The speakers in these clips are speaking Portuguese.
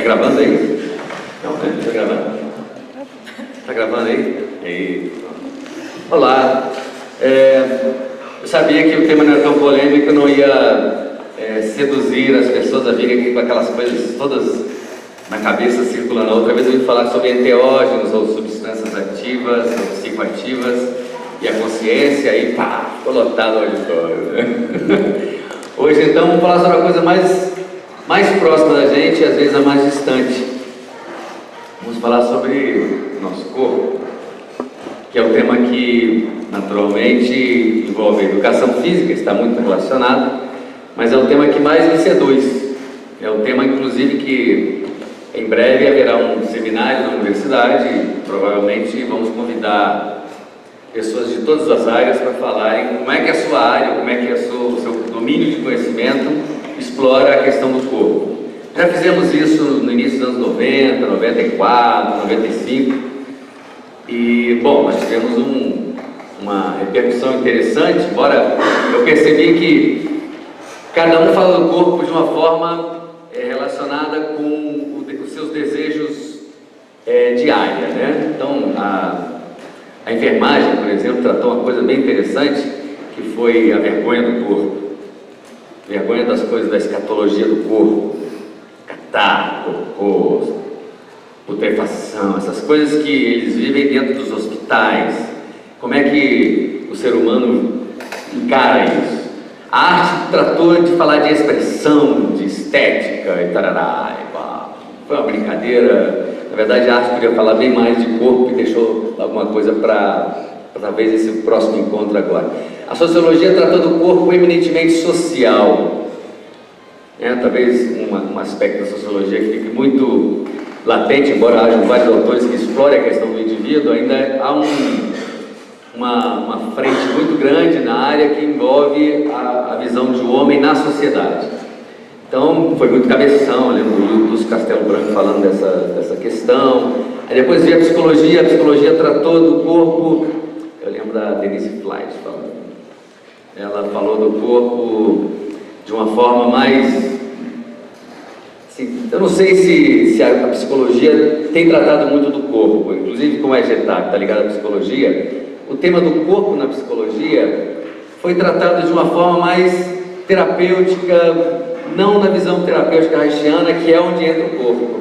gravando aí? Não, né? Tá gravando? Tá gravando aí? Aí. Olá. Eu sabia que o tema não era tão polêmico, não ia seduzir as pessoas a virem aqui com aquelas coisas todas na cabeça circulando. Outra vez eu ia falar sobre enteógenos ou substâncias ativas ou psicoativas e a consciência, aí pá, ficou lotado o auditório, né? Hoje então vamos falar sobre uma coisa mais próxima da gente e às vezes a mais distante. Vamos falar sobre o nosso corpo, que é um tema que naturalmente envolve a educação física, está muito relacionado, mas é o tema que mais me seduz. É um tema inclusive que em breve haverá um seminário na universidade e provavelmente vamos convidar pessoas de todas as áreas para falarem como é que a sua área, como é que o seu domínio de conhecimento explora a questão do corpo. Já fizemos isso no início dos anos 90, 94, 95 e, bom, nós tivemos uma repercussão interessante, embora eu percebi que cada um fala do corpo de uma forma relacionada com os seus desejos diária, né? Então, a enfermagem, por exemplo, tratou uma coisa bem interessante, que foi a vergonha do corpo. Vergonha das coisas da escatologia do corpo. Catarro, cocô, putrefação, essas coisas que eles vivem dentro dos hospitais. Como é que o ser humano encara isso? A arte tratou de falar de expressão, de estética e tarará. Foi uma brincadeira. Na verdade, a arte podia falar bem mais de corpo e deixou alguma coisa para talvez esse próximo encontro agora. A sociologia tratou do corpo eminentemente social. Talvez um aspecto da sociologia que fique muito latente, embora haja vários autores que explorem a questão do indivíduo, ainda há uma frente muito grande na área que envolve a visão de um homem na sociedade. Então, foi muito cabeção, eu lembro do Lúcio Castelo Branco falando dessa questão. Aí depois veio a psicologia tratou do corpo, eu lembro da Denise Flight falando. Ela falou do corpo de uma forma mais... Assim, eu não sei se a psicologia tem tratado muito do corpo, inclusive como a EGETAC está ligada à psicologia, o tema do corpo na psicologia foi tratado de uma forma mais terapêutica, não na visão terapêutica haitiana, que é onde entra o corpo.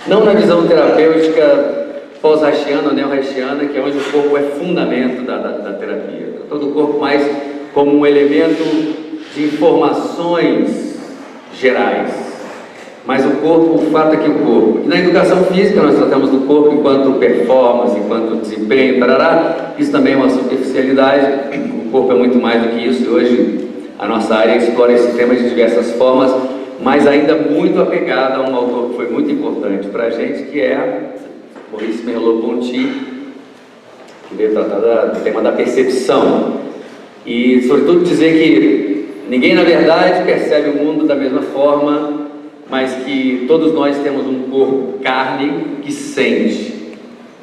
Não na visão terapêutica pós-haitiana ou neo-haitiana, que é onde o corpo é fundamento da terapia. Todo o corpo mais como um elemento de informações gerais. Mas o corpo, o fato é que o corpo... E na educação física nós tratamos do corpo enquanto performance, enquanto desempenho, tarará. Isso também é uma superficialidade. O corpo é muito mais do que isso e hoje a nossa área explora esse tema de diversas formas, mas ainda muito apegada a um autor que foi muito importante para a gente, que é Maurice Merleau-Ponty, que veio tratar do tema da percepção. E, sobretudo, dizer que ninguém, na verdade, percebe o mundo da mesma forma, mas que todos nós temos um corpo carne que sente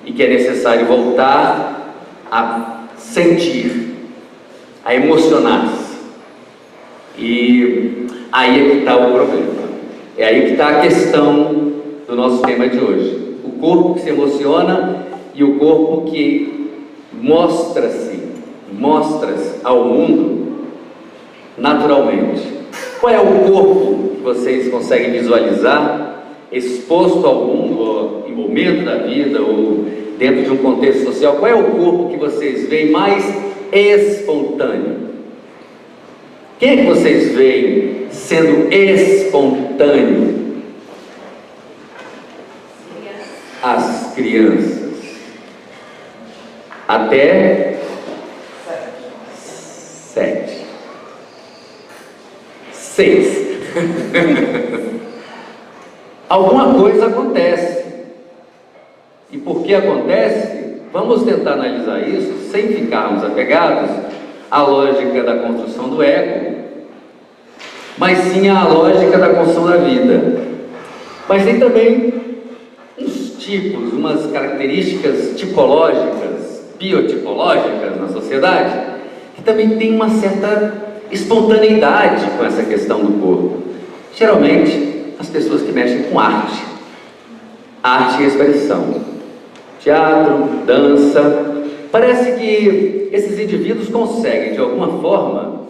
e que é necessário voltar a sentir, a emocionar-se. E aí é que está o problema, é aí que está a questão do nosso tema de hoje. O corpo que se emociona e o corpo que mostra-se ao mundo naturalmente. Qual é o corpo que vocês conseguem visualizar exposto ao mundo, em momento da vida ou dentro de um contexto social? Qual é o corpo que vocês veem mais espontâneo? Quem é que vocês veem sendo espontâneo? As crianças. Até 7. 6. Alguma coisa acontece. E por que acontece? Vamos tentar analisar isso sem ficarmos apegados à lógica da construção do ego, mas sim à lógica da construção da vida. Mas tem também uns tipos, umas características tipológicas, biotipológicas na sociedade, que também tem uma certa espontaneidade com essa questão do corpo. Geralmente, as pessoas que mexem com arte. Arte e expressão. Teatro, dança. Parece que esses indivíduos conseguem, de alguma forma,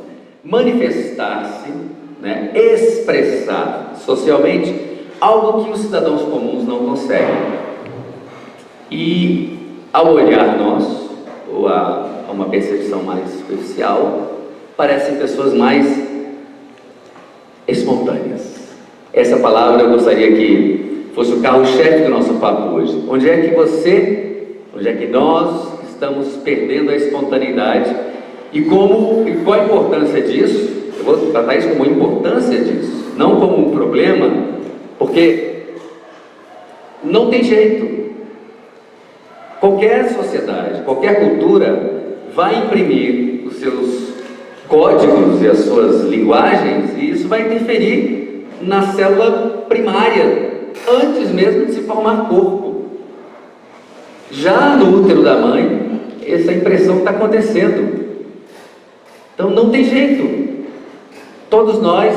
manifestar-se, né, expressar socialmente algo que os cidadãos comuns não conseguem. E, ao olhar nosso, ou a uma percepção mais superficial, parecem pessoas mais espontâneas. Essa palavra eu gostaria que fosse o carro-chefe do nosso papo hoje. Onde é que nós estamos perdendo a espontaneidade e qual a importância disso? Eu vou tratar isso como a importância disso, não como um problema, porque não tem jeito. Qualquer sociedade, qualquer cultura vai imprimir os seus códigos e as suas linguagens, e isso vai interferir na célula primária, antes mesmo de se formar corpo. Já no útero da mãe, essa impressão está acontecendo. Então não tem jeito. Todos nós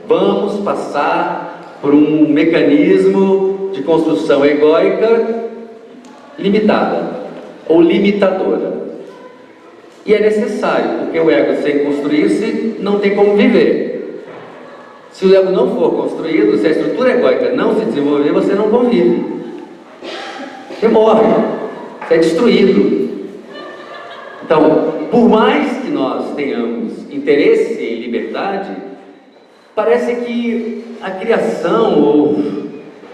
vamos passar por um mecanismo de construção egóica limitada ou limitadora. E é necessário, porque o ego, sem construir-se, não tem como viver. Se o ego não for construído, se a estrutura egóica não se desenvolver, você não convive. Você morre, você é destruído. Então, por mais que nós tenhamos interesse em liberdade, parece que a criação ou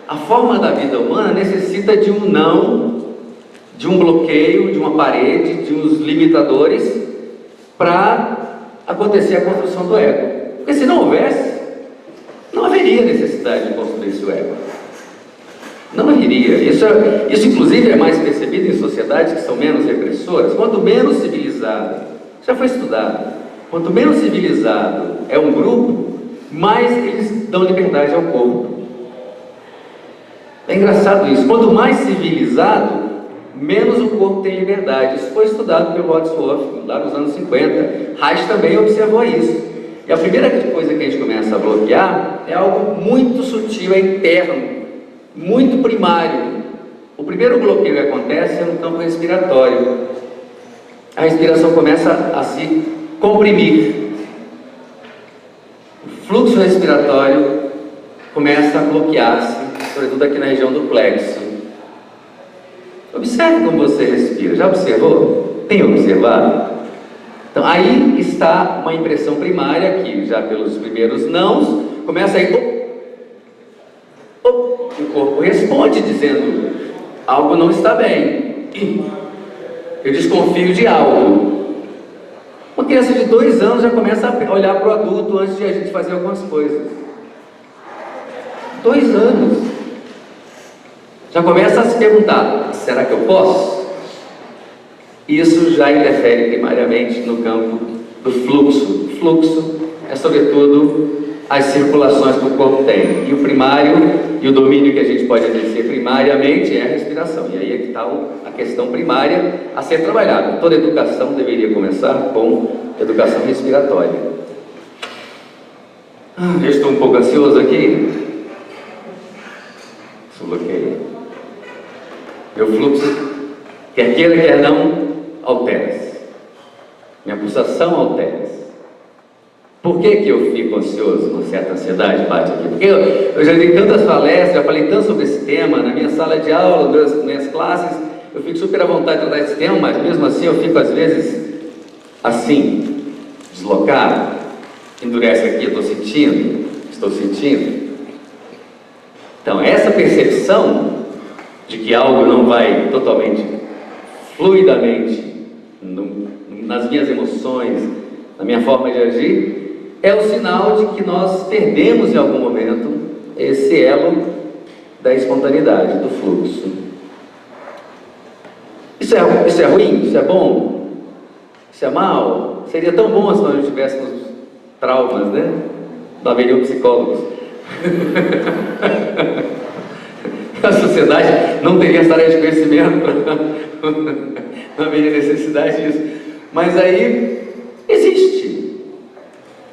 a forma da vida humana necessita de um não, de um bloqueio, de uma parede, de uns limitadores para acontecer a construção do ego. Porque se não houvesse, não haveria necessidade de construir esse ego. Não haveria. Isso inclusive é mais percebido em sociedades que são menos repressoras. Quanto menos civilizado, já foi estudado, quanto menos civilizado é um grupo, mais eles dão liberdade ao corpo. É engraçado isso. Quanto mais civilizado, menos o corpo tem liberdade. Isso foi estudado pelo Wordsworth lá nos anos 50. Reich também observou isso. E a primeira coisa que a gente começa a bloquear é algo muito sutil, é interno, muito primário. O primeiro bloqueio que acontece é no campo respiratório. A respiração começa a se comprimir. O fluxo respiratório começa a bloquear-se, sobretudo aqui na região do plexo. Observe como você respira. Já observou? Tem observado? Então, aí está uma impressão primária que, já pelos primeiros nãos, começa a ir... o corpo responde dizendo: algo não está bem. Eu desconfio de algo. Uma criança de 2 anos já começa a olhar para o adulto antes de a gente fazer algumas coisas. 2 anos. Já começa a se perguntar: será que eu posso? Isso já interfere primariamente no campo do fluxo. O fluxo é, sobretudo, as circulações que o corpo tem. E o primário, e o domínio que a gente pode exercer primariamente é a respiração. E aí é que está a questão primária a ser trabalhada. Toda educação deveria começar com educação respiratória. Eu estou um pouco ansioso aqui. Bloqueio. Meu fluxo, quer queira, quer não, altera-se. Minha pulsação altera-se. Por que eu fico ansioso? Uma certa ansiedade bate aqui. Porque eu já dei tantas palestras, já falei tanto sobre esse tema, na minha sala de aula, nas minhas classes, eu fico super à vontade de tratar esse tema, mas mesmo assim eu fico às vezes assim, deslocado, endurece aqui, estou sentindo. Então, essa percepção de que algo não vai totalmente, fluidamente, nas minhas emoções, na minha forma de agir, é o sinal de que nós perdemos em algum momento esse elo da espontaneidade, do fluxo. Isso é ruim? Isso é bom? Isso é mal? Seria tão bom se nós não tivéssemos traumas, né? Não haveriam psicólogos. A sociedade não teria essa área de conhecimento, não haveria necessidade disso. Mas aí existe,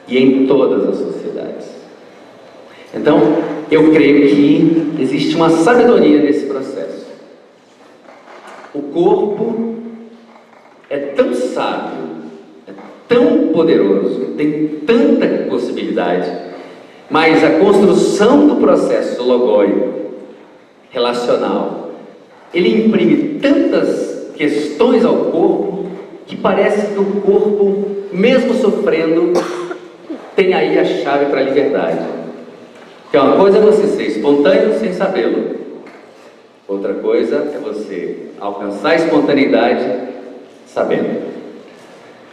e em todas as sociedades. Então, eu creio que existe uma sabedoria nesse processo. O corpo é tão sábio, é tão poderoso, tem tanta possibilidade, mas a construção do processo logóico, relacional, ele imprime tantas questões ao corpo, que parece que o corpo, mesmo sofrendo, tem aí a chave para a liberdade. Que uma coisa é você ser espontâneo sem sabê-lo. Outra coisa é você alcançar a espontaneidade sabendo.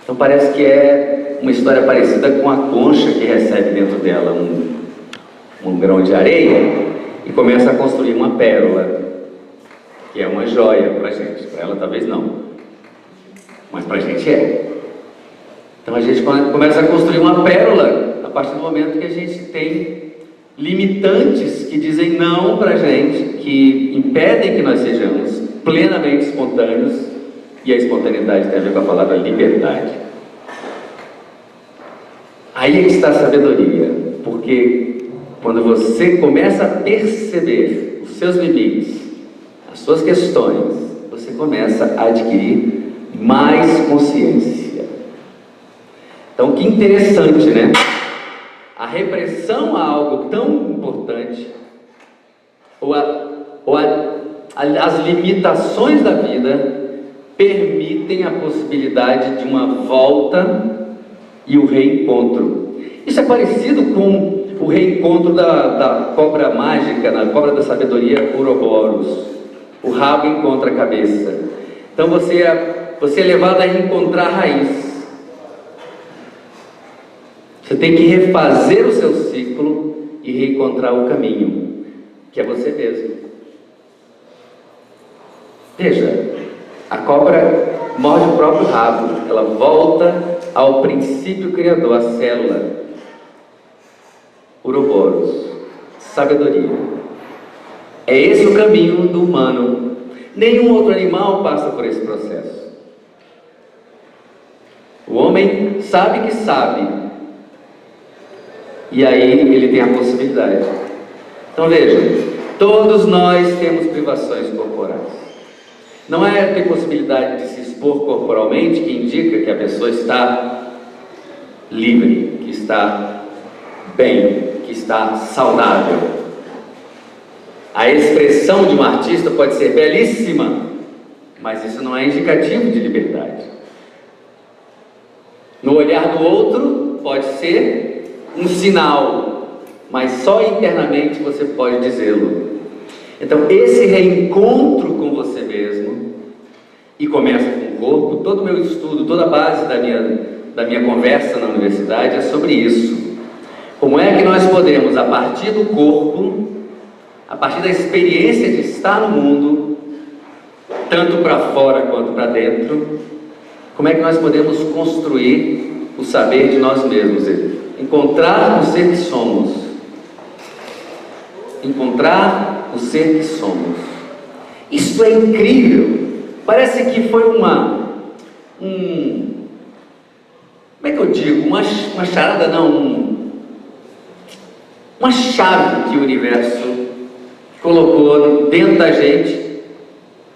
Então parece que é uma história parecida com a concha que recebe dentro dela um grão de areia e começa a construir uma pérola, que é uma joia para a gente. Para ela talvez não, mas para a gente é. Então a gente começa a construir uma pérola a partir do momento que a gente tem limitantes que dizem não para a gente, que impedem que nós sejamos plenamente espontâneos, e a espontaneidade tem a ver com a palavra liberdade. Aí é que está a sabedoria, porque quando você começa a perceber os seus limites, as suas questões, você começa a adquirir mais consciência. Então, que interessante, né? A repressão a algo tão importante, as limitações da vida, permitem a possibilidade de uma volta e o reencontro. Isso é parecido com o reencontro da cobra mágica, na cobra da sabedoria, Ouroboros. O rabo encontra a cabeça. Então você é levado a reencontrar a raiz. Você tem que refazer o seu ciclo e reencontrar o caminho, que é você mesmo. Veja, a cobra morde o próprio rabo, ela volta ao princípio criador, a célula. Ouroboros, sabedoria. É esse o caminho do humano. Nenhum outro animal passa por esse processo. O homem sabe que sabe, e aí ele tem a possibilidade. Então veja, todos nós temos privações corporais. Não é ter possibilidade de se expor corporalmente que indica que a pessoa está livre, que está bem, que está saudável. A expressão de um artista pode ser belíssima, mas isso não é indicativo de liberdade. No olhar do outro pode ser um sinal, mas só internamente você pode dizê-lo. Então esse reencontro com você mesmo, e começa com o corpo. Todo o meu estudo, toda a base da minha conversa na universidade é sobre isso. Como é que nós podemos, a partir do corpo, a partir da experiência de estar no mundo, tanto para fora quanto para dentro, como é que nós podemos construir o saber de nós mesmos, encontrar o ser que somos, encontrar o ser que somos. Isso é incrível. Parece que foi como é que eu digo? Uma charada, não, uma chave que o universo colocou dentro da gente,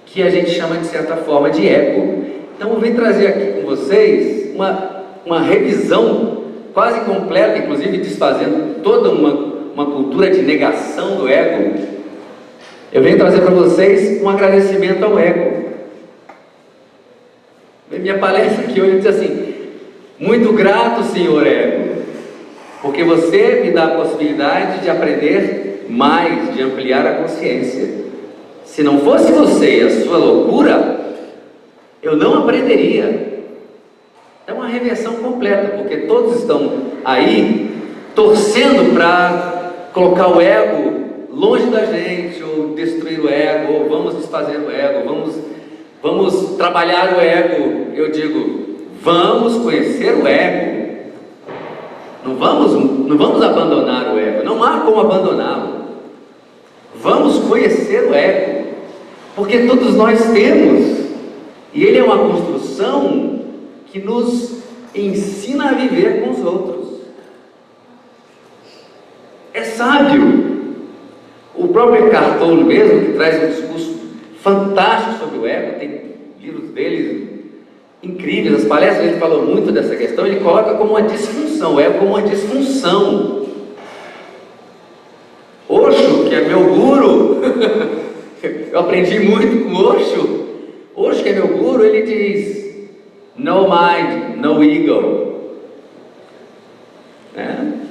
que a gente chama de certa forma de ego. Então eu vim trazer aqui com vocês uma revisão quase completa, inclusive desfazendo toda uma cultura de negação do ego. Eu venho trazer para vocês um agradecimento ao ego. Minha palestra aqui hoje diz assim: muito grato, senhor ego, porque você me dá a possibilidade de aprender mais, de ampliar a consciência. Se não fosse você e a sua loucura, eu não aprenderia. É uma reversão completa, porque todos estão aí torcendo para colocar o ego longe da gente, ou destruir o ego, ou vamos desfazer o ego, vamos trabalhar o ego. Eu digo, vamos conhecer o ego. Não vamos abandonar o ego, não há como abandoná-lo. Vamos conhecer o ego, porque todos nós temos, e ele é uma construção que nos ensina a viver com os outros. É sábio. próprio Eckhart Tolle mesmo, que traz um discurso fantástico sobre o ego, tem livros dele incríveis, as palestras ele falou muito dessa questão, ele coloca como uma disfunção, o ego como uma disfunção. Osho, que é meu guru, eu aprendi muito com Osho. Osho, que é meu guru, ele diz: no mind, no ego.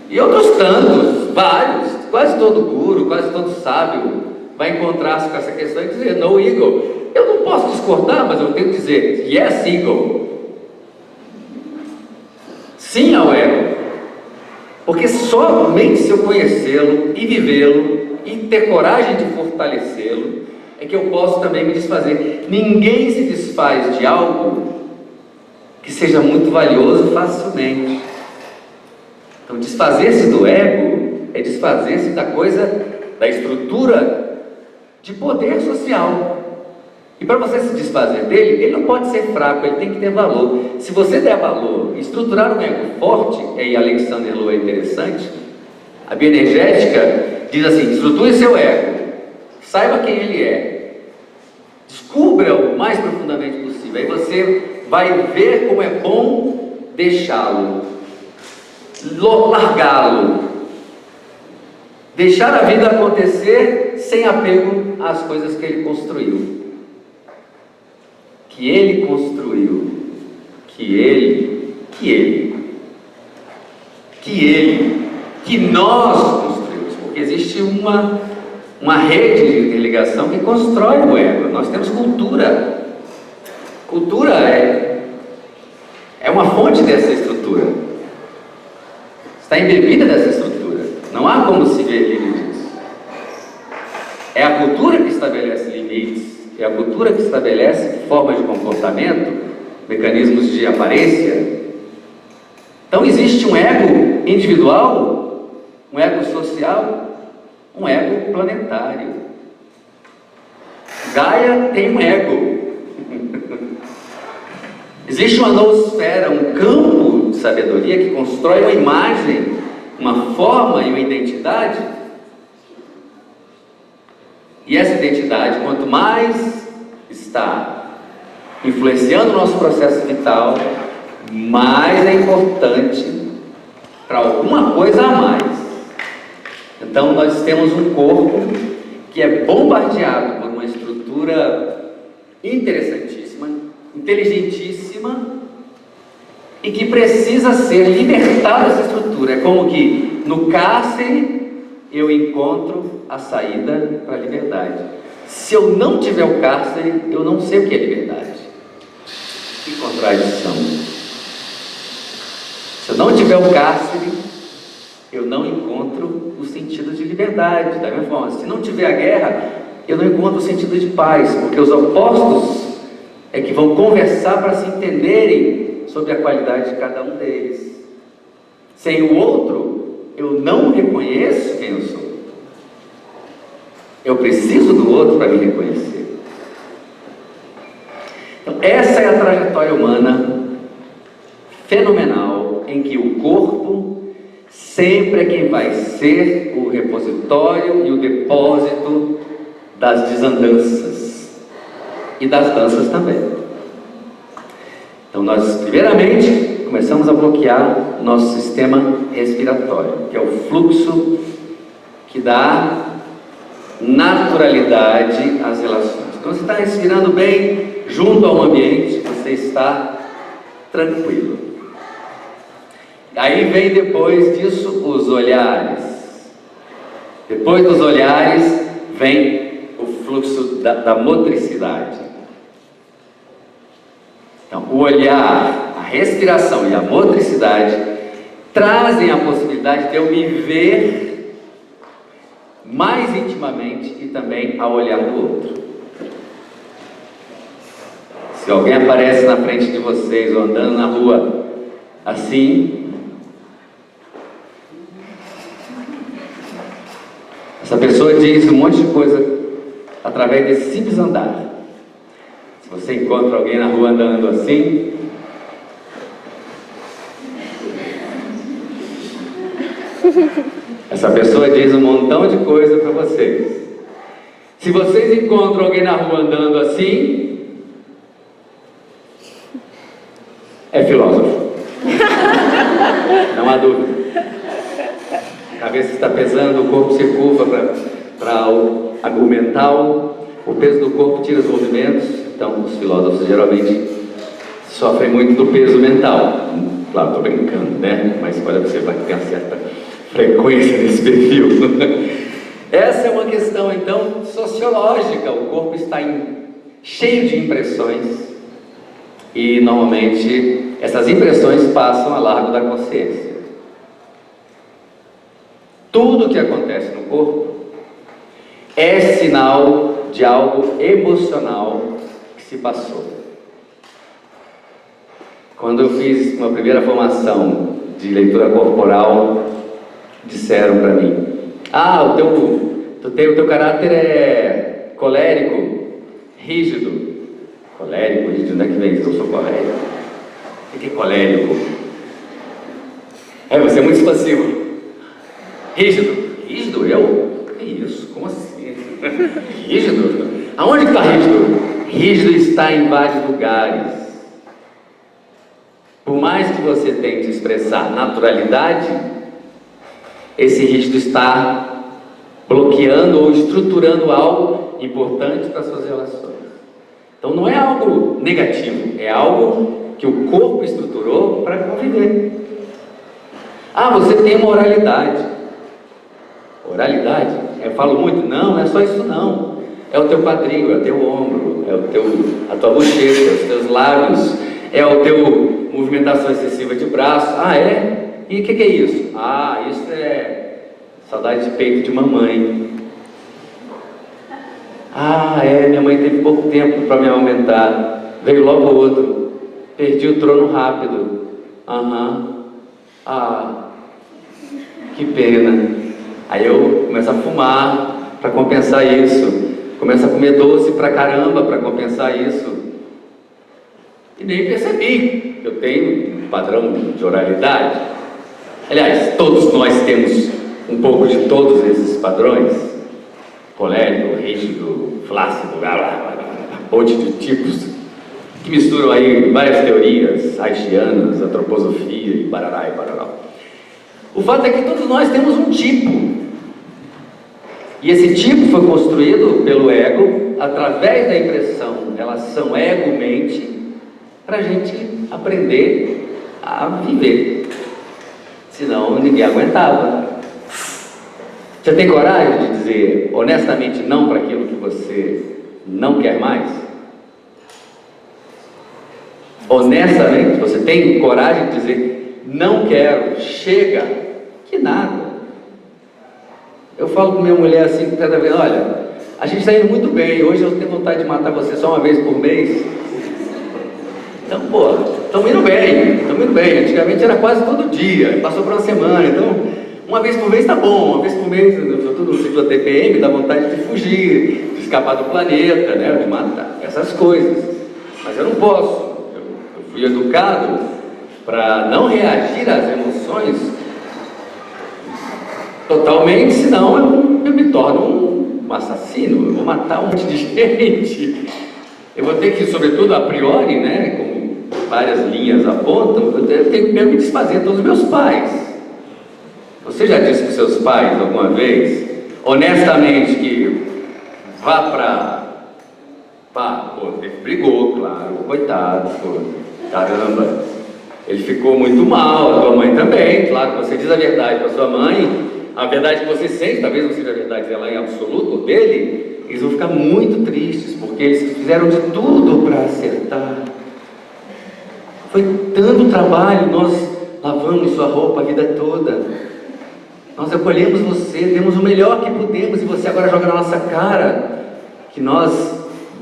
E outros tantos, vários, quase todo guru, quase todo sábio vai encontrar-se com essa questão e dizer no ego. Eu não posso discordar, mas eu tenho que dizer yes ego. Sim ao ego. Porque somente se eu conhecê-lo e vivê-lo e ter coragem de fortalecê-lo é que eu posso também me desfazer. Ninguém se desfaz de algo que seja muito valioso facilmente. Então, desfazer-se do ego é desfazer-se da coisa, da estrutura de poder social. E para você se desfazer dele, ele não pode ser fraco, ele tem que ter valor. Se você der valor, estruturar um ego forte, e Alexander Lowe é interessante, a bioenergética diz assim: estruture seu ego, saiba quem ele é, descubra-o mais profundamente possível, aí você vai ver como é bom deixá-lo, largá-lo, deixar a vida acontecer sem apego às coisas que ele construiu. Que ele construiu, que nós construímos, porque existe uma rede de interligação que constrói o ego. Nós temos cultura. Cultura é uma fonte dessa estrutura, está embebida dessa estrutura, não há como se ver livre disso. É a cultura que estabelece limites, é a cultura que estabelece formas de comportamento, mecanismos de aparência. Então existe um ego individual, um ego social, um ego planetário. Gaia tem um ego. Existe uma noosfera, um campo de sabedoria que constrói uma imagem, uma forma e uma identidade. E essa identidade, quanto mais está influenciando o nosso processo vital, mais é importante para alguma coisa a mais. Então nós temos um corpo que é bombardeado por uma estrutura interessantíssima, inteligentíssima, e que precisa ser libertada dessa estrutura. É como que no cárcere eu encontro a saída para a liberdade. Se eu não tiver o cárcere, eu não sei o que é liberdade. Que contradição. Se eu não tiver o cárcere, eu não encontro o sentido de liberdade. Da mesma forma, se não tiver a guerra, eu não encontro o sentido de paz, porque os opostos é que vão conversar para se entenderem sobre a qualidade de cada um deles. Sem o outro, eu não reconheço quem eu sou. Eu preciso do outro para me reconhecer. Então, essa é a trajetória humana fenomenal, em que o corpo sempre é quem vai ser o repositório e o depósito das desandanças e das danças também. Então nós, primeiramente, começamos a bloquear o nosso sistema respiratório, que é o fluxo que dá naturalidade às relações. Então você está respirando bem junto a um ambiente, você está tranquilo. Aí vem depois disso os olhares. Depois dos olhares vem o fluxo da motricidade. Então, o olhar, a respiração e a motricidade trazem a possibilidade de eu me ver mais intimamente e também ao olhar do outro. Se alguém aparece na frente de vocês ou andando na rua assim, essa pessoa diz um monte de coisa através desse simples andar. Se você encontra alguém na rua andando assim, essa pessoa diz um montão de coisa para vocês. Se vocês encontram alguém na rua andando assim, é filósofo. Não há dúvida. A cabeça está pesando, o corpo se curva para o mental, o peso do corpo tira os movimentos. Então, os filósofos geralmente sofrem muito do peso mental. Claro, estou brincando, né? Mas olha, você vai ter uma certa frequência nesse perfil. Essa é uma questão, então, sociológica. O corpo está cheio de impressões e, normalmente, essas impressões passam ao largo da consciência. Tudo que acontece no corpo é sinal de algo emocional que se passou. Quando eu fiz uma primeira formação de leitura corporal, disseram para mim: o teu caráter é colérico, rígido. Colérico, rígido, onde é que vem isso? Eu sou colérico. O que é colérico? Você é muito expansivo. Rígido. Rígido? Eu? Que isso? Como assim? Rígido? Aonde está rígido? Rígido está em vários lugares. Por mais que você tente expressar naturalidade, esse rígido está bloqueando ou estruturando algo importante para suas relações. Então não é algo negativo, é algo que o corpo estruturou para conviver. Você tem uma oralidade. Oralidade? Eu falo muito? Não é só isso não. É o teu quadril, é o teu ombro, é a tua bochecha, os teus lábios, é o teu movimentação excessiva de braço. É? E o que é isso? Isso é saudade de peito de mamãe. Minha mãe teve pouco tempo para me aumentar. Veio logo o outro. Perdi o trono rápido. Que pena. Aí eu começo a fumar para compensar isso. Começo a comer doce pra caramba para compensar isso. E nem percebi que eu tenho um padrão de oralidade. Aliás, todos nós temos um pouco de todos esses padrões. Colérico, rígido, flácido, um monte de tipos que misturam aí várias teorias haitianas, antroposofia e barará e barará. O fato é que todos nós temos um tipo. E esse tipo foi construído pelo ego através da impressão, relação ego-mente, para a gente aprender a viver. Senão ninguém aguentava. Você tem coragem de dizer honestamente não para aquilo que você não quer mais? Honestamente, você tem coragem de dizer não quero, chega, que nada. Eu falo com minha mulher assim, cada vez, olha, a gente está indo muito bem, hoje eu tenho vontade de matar você só uma vez por mês. Então, estamos indo bem, antigamente era quase todo dia, passou por uma semana, então, uma vez por mês está bom, uma vez por mês, eu estou no ciclo TPM, dá vontade de fugir, de escapar do planeta, né, de matar, essas coisas, mas eu não posso, eu fui educado para não reagir às emoções totalmente, senão eu me torno um assassino, eu vou matar um monte de gente, eu vou ter que, sobretudo a priori, né, como várias linhas apontam, eu tenho que me desfazer de todos os meus pais. Você já disse para os seus pais alguma vez, honestamente, que ele brigou, claro, coitado, caramba, ele ficou muito mal, a tua mãe também, claro, você diz a verdade para sua mãe, a verdade que você sente, talvez não seja a verdade dela em absoluto, ou dele, eles vão ficar muito tristes, porque eles fizeram de tudo para acertar. Foi tanto trabalho, nós lavamos sua roupa a vida toda, nós acolhemos você, demos o melhor que pudemos, e você agora joga na nossa cara que nós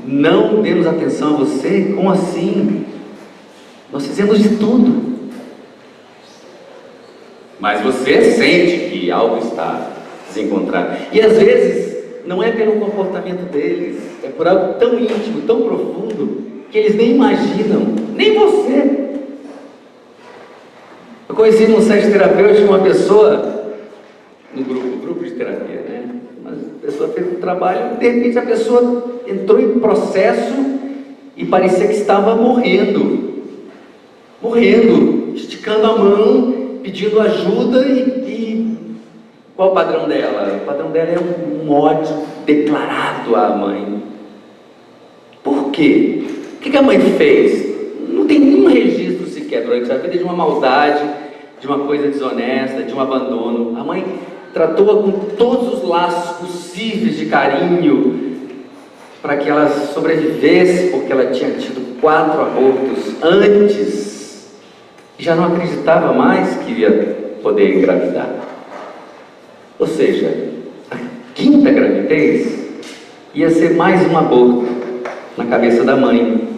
não demos atenção a você? Como assim? Nós fizemos de tudo. Mas você sente que algo está desencontrado. E às vezes não é pelo comportamento deles, é por algo tão íntimo, tão profundo, que eles nem imaginam, nem você. Eu conheci num site terapêutico uma pessoa, no grupo de terapia, né? Mas pessoa fez um trabalho, de repente a pessoa entrou em processo e parecia que estava morrendo, esticando a mão, pedindo ajuda e qual o padrão dela? O padrão dela é um ódio declarado à mãe. Por quê? O que a mãe fez? Não tem nenhum registro sequer durante a vida de uma maldade, de uma coisa desonesta, de um abandono. A mãe tratou-a com todos os laços possíveis de carinho para que ela sobrevivesse, porque ela tinha tido 4 abortos antes e já não acreditava mais que ia poder engravidar. Ou seja, a 5ª gravidez ia ser mais um aborto na cabeça da mãe.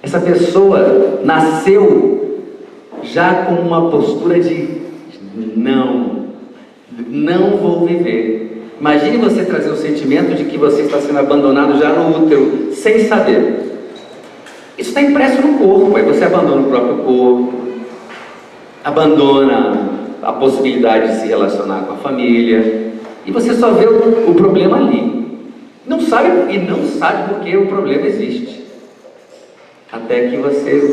Essa pessoa nasceu já com uma postura de não vou viver. Imagine você trazer o sentimento de que você está sendo abandonado já no útero, sem saber. Isso está impresso no corpo, aí você abandona o próprio corpo, abandona a possibilidade de se relacionar com a família, e você só vê o problema ali. Não sabe porque o problema existe. Até que você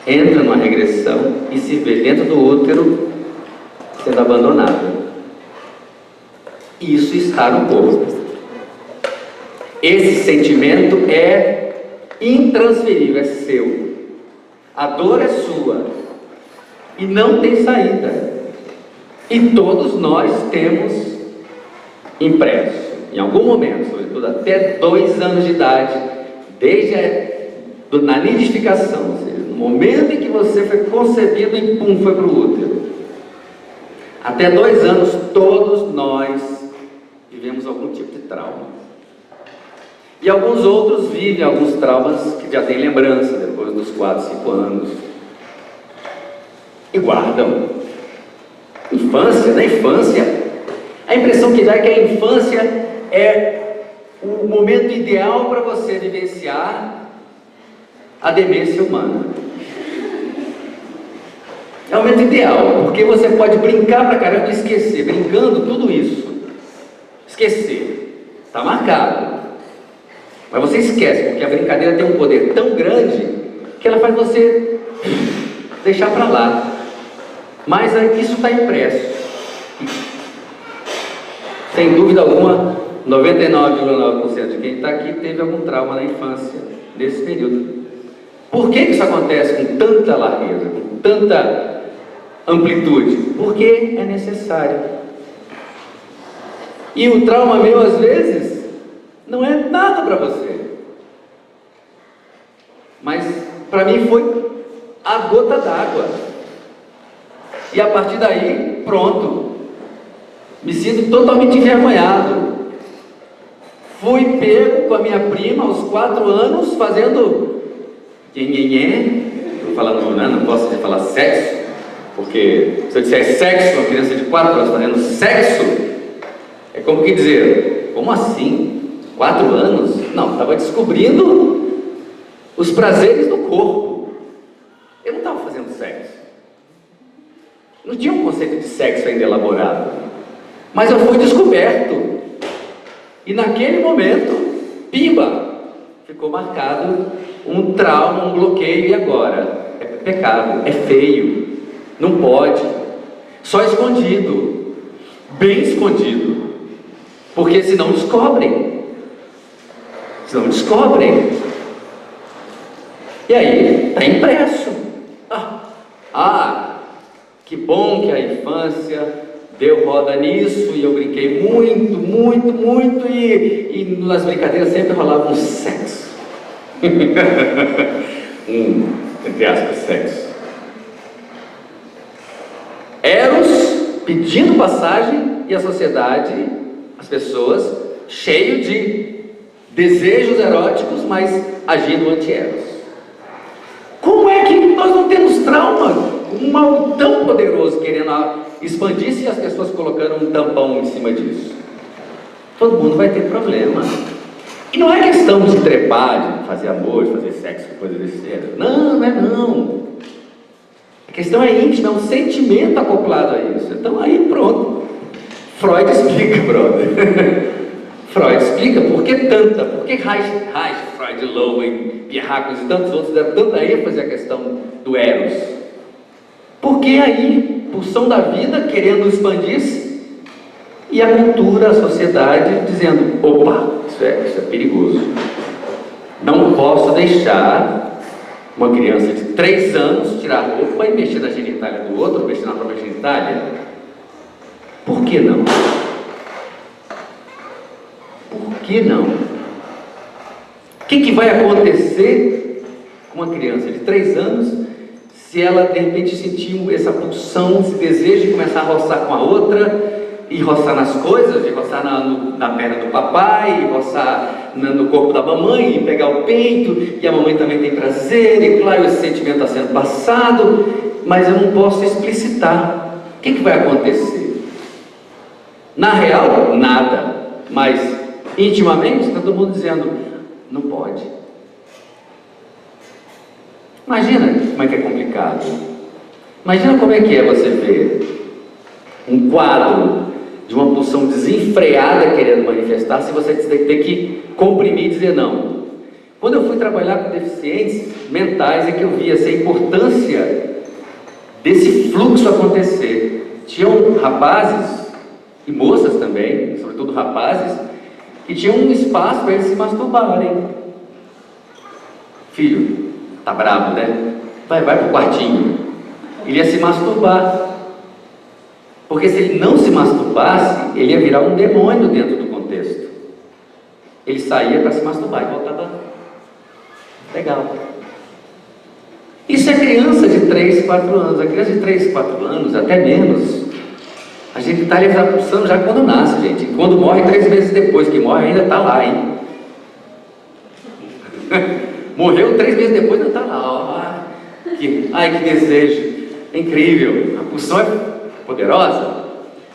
entra numa regressão e se vê dentro do útero sendo abandonado. Isso está no corpo. Esse sentimento é intransferível, é seu. A dor é sua e não tem saída. E todos nós temos impresso, em algum momento, sobretudo até 2 anos de idade, desde na nidificação, ou seja, no momento em que você foi concebido e pum, foi para o útero. Até 2 anos, todos nós vivemos algum tipo de trauma. E alguns outros vivem alguns traumas que já têm lembrança depois dos 4, 5 anos. E guardam. Na infância, a impressão que dá é que a infância é o momento ideal para você vivenciar a demência humana. É o momento ideal, porque você pode brincar pra caramba e esquecer, brincando tudo isso. Esquecer. Está marcado. Mas você esquece, porque a brincadeira tem um poder tão grande que ela faz você deixar para lá. Mas isso está impresso. Sem dúvida alguma, 99,9% de quem está aqui teve algum trauma na infância, nesse período. Por que isso acontece com tanta largueza, com tanta amplitude? Porque é necessário. E o trauma meu, às vezes, não é nada para você. Mas, para mim, foi a gota d'água. E a partir daí, pronto. Me sinto totalmente envergonhado. Fui pego com a minha prima aos 4 anos, fazendo... Estou falando, não posso falar sexo, porque se eu disser sexo, uma criança de 4 anos fazendo sexo, é como que dizer, como assim? 4 anos? Não, estava descobrindo os prazeres do corpo. Eu não estava fazendo sexo. Não tinha um conceito de sexo ainda elaborado. Mas eu fui descoberto. E naquele momento, pimba, ficou marcado um trauma, um bloqueio. E agora? É pecado, é feio, não pode, só escondido, bem escondido, porque senão descobrem. E aí está impresso. Que bom que a infância deu roda nisso, e eu brinquei muito, e nas brincadeiras sempre rolava um sexo. Entre aspas, sexo. Eros pedindo passagem e a sociedade, as pessoas, cheio de desejos eróticos, mas agindo anti-eros. Como é que nós não temos trauma? Um mal tão poderoso querendo expandir-se e as pessoas colocando um tampão em cima disso. Todo mundo vai ter problema. E não é questão de trepar, de fazer amor, de fazer sexo, coisa desse gênero. Não é não. A questão é íntima, é um sentimento acoplado a isso. Então aí pronto. Freud explica, brother. Freud explica por que Reich, Freud, Lowen, Pierracos e tantos outros deram tanta ênfase à questão do Eros. Porque aí, pulsão da vida querendo expandir-se, e a cultura, a sociedade dizendo: opa, isso é perigoso. Não posso deixar uma criança de 3 anos tirar a roupa e mexer na genitália do outro, mexer na própria genitália. Por que não? Por que não? O que vai acontecer com uma criança de 3 anos se ela de repente sentir essa pulsão, esse desejo de começar a roçar com a outra, e roçar nas coisas, e roçar na perna do papai, e roçar no corpo da mamãe, e pegar o peito, e a mamãe também tem prazer, e claro, esse sentimento está sendo passado, mas eu não posso explicitar. O que vai acontecer? Na real, nada, mas intimamente está todo mundo dizendo: não pode. Imagina como é que é complicado. Imagina como é que é você ver um quadro de uma pulsão desenfreada querendo manifestar, se você ter que comprimir e dizer não. Quando eu fui trabalhar com deficientes mentais, é que eu vi essa importância desse fluxo acontecer. Tinham rapazes e moças também, sobretudo rapazes, que tinham um espaço para eles se masturbarem. Filho, tá bravo, né? Vai pro quartinho. Ele ia se masturbar. Porque se ele não se masturbasse, ele ia virar um demônio dentro do contexto. Ele saía para se masturbar e voltava legal. Isso é criança de 3, 4 anos. A criança de 3, 4 anos, até menos, a gente está ali pulsando já quando nasce, gente. E quando morre, 3 meses depois que morre, ainda está lá, hein? Morreu 3 meses depois, ainda está lá. Ó. Que desejo. É incrível. A pulsão é poderosa.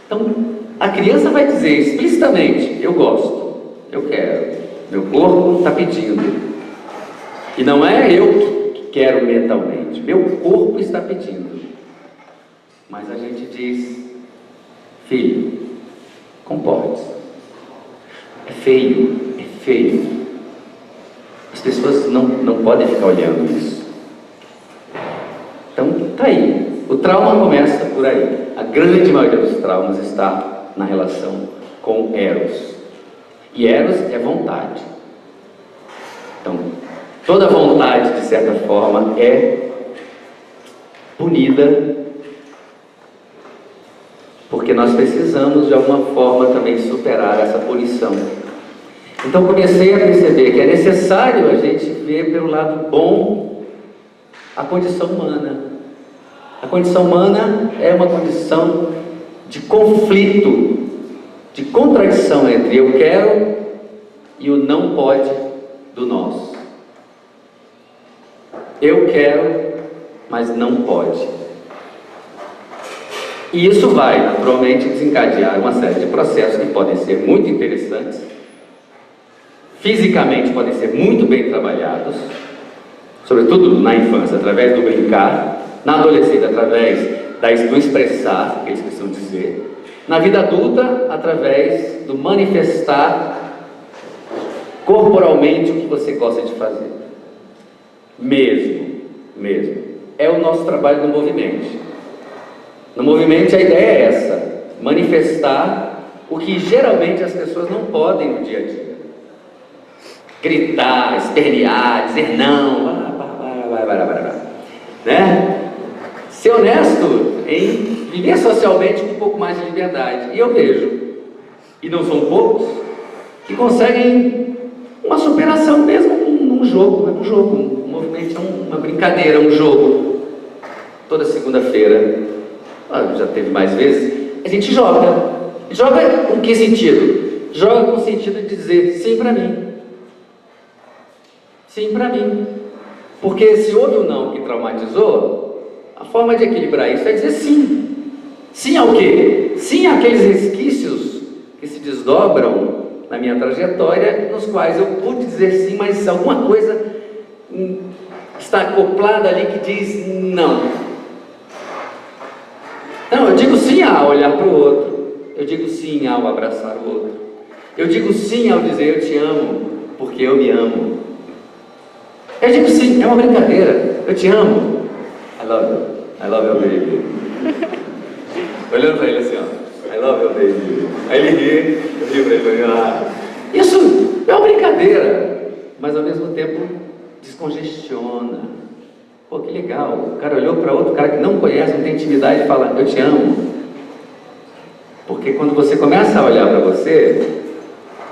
Então, a criança vai dizer explicitamente: eu gosto, eu quero, meu corpo está pedindo. E não é eu que quero mentalmente, meu corpo está pedindo. Mas a gente diz: filho, comporte-se. É feio. As pessoas não podem ficar olhando isso. Então, tá aí. O trauma começa por aí. A grande maioria dos traumas está na relação com Eros. E Eros é vontade. Então, toda vontade, de certa forma, é punida, porque nós precisamos, de alguma forma, também superar essa punição. Então, comecei a perceber que é necessário a gente ver pelo lado bom a condição humana. A condição humana é uma condição de conflito, de contradição entre eu quero e o não pode do nós. Eu quero, mas não pode. E isso vai, naturalmente, desencadear uma série de processos que podem ser muito interessantes, fisicamente podem ser muito bem trabalhados, sobretudo na infância, através do brincar, na adolescência, através do expressar, que eles precisam dizer, na vida adulta, através do manifestar corporalmente o que você gosta de fazer. Mesmo. É o nosso trabalho no movimento. No movimento a ideia é essa: manifestar o que geralmente as pessoas não podem no dia a dia. Gritar, espernear, dizer não, né? Ser honesto em viver socialmente com um pouco mais de liberdade. E eu vejo, e não são poucos, que conseguem uma superação mesmo num jogo. É um jogo, um movimento, é uma brincadeira, um jogo. Toda segunda-feira, já teve mais vezes, a gente joga. Joga com que sentido? Joga com o sentido de dizer sim para mim. Sim para mim. Porque se houve um não que traumatizou, a forma de equilibrar isso é dizer sim. Sim ao quê? Sim àqueles resquícios que se desdobram na minha trajetória, nos quais eu pude dizer sim, mas alguma coisa está acoplada ali que diz não. Então, eu digo sim a olhar para o outro. Eu digo sim ao abraçar o outro. Eu digo sim ao dizer eu te amo, porque eu me amo. Eu digo sim, é uma brincadeira. Eu te amo. I love you, baby. Olhando para ele assim, ó. I love you, baby. Aí ele ri, eu ri para ele. Isso é uma brincadeira, mas ao mesmo tempo descongestiona. Pô, que legal. O cara olhou para outro cara que não conhece, não tem intimidade e fala, eu te amo. Porque quando você começa a olhar para você,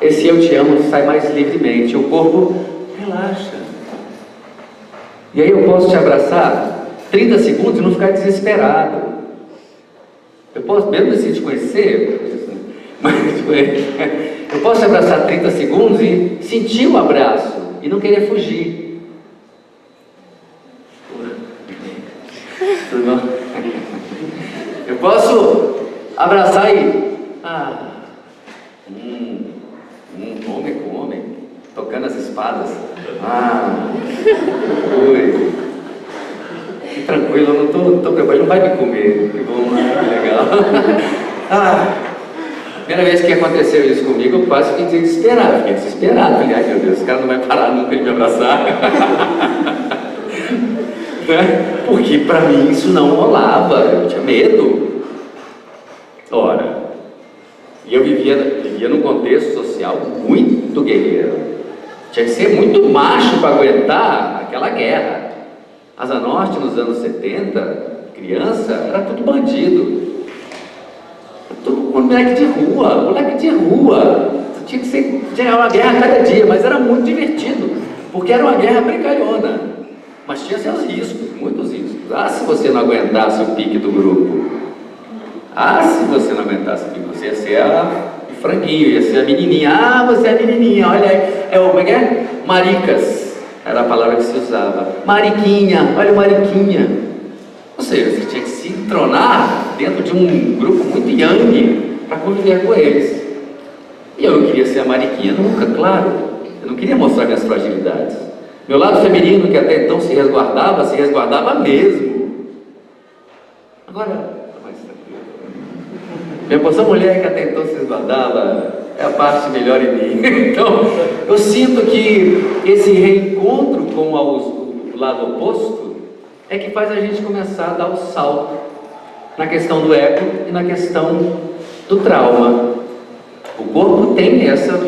esse eu te amo sai mais livremente, o corpo relaxa. E aí eu posso te abraçar 30 segundos e não ficar desesperado. Eu posso, mesmo assim te conhecer, mas eu posso te abraçar 30 segundos e sentir o abraço e não querer fugir. Tudo bom? Eu posso abraçar e homem com homem, tocando as espadas. Ui, que tranquilo, eu não tô preocupado, ele não vai me comer. Que bom, que legal. Primeira vez que aconteceu isso comigo, eu quase fiquei desesperado. Falei, ai meu Deus, esse cara não vai parar nunca de me abraçar. Porque para mim isso não rolava, eu tinha medo. Ora, e eu vivia num contexto social muito guerreiro. Tinha que ser muito macho para aguentar aquela guerra. Asa Norte, nos anos 70, criança, era tudo bandido. Tudo moleque de rua. Tinha que ser, tinha uma guerra a cada dia, mas era muito divertido, porque era uma guerra brincalhona. Mas tinha seus riscos, muitos riscos. Se você não aguentasse o pique do grupo, se você não aguentasse o pique, você ia ser o franguinho, ia ser a menininha. Você é a menininha, olha aí. Como é que é? Maricas, era a palavra que se usava. Mariquinha, olha o Mariquinha. Ou seja, você tinha que se entronar dentro de um grupo muito young para conviver com eles. E eu não queria ser a Mariquinha nunca, claro. Eu não queria mostrar minhas fragilidades. Meu lado feminino, que até então se resguardava mesmo. Agora, mais tranquilo. Minha posição mulher, que até então se resguardava, é a parte melhor em mim. Então, eu sinto que esse reencontro com o lado oposto é que faz a gente começar a dar o salto na questão do ego e na questão do trauma. O corpo tem essa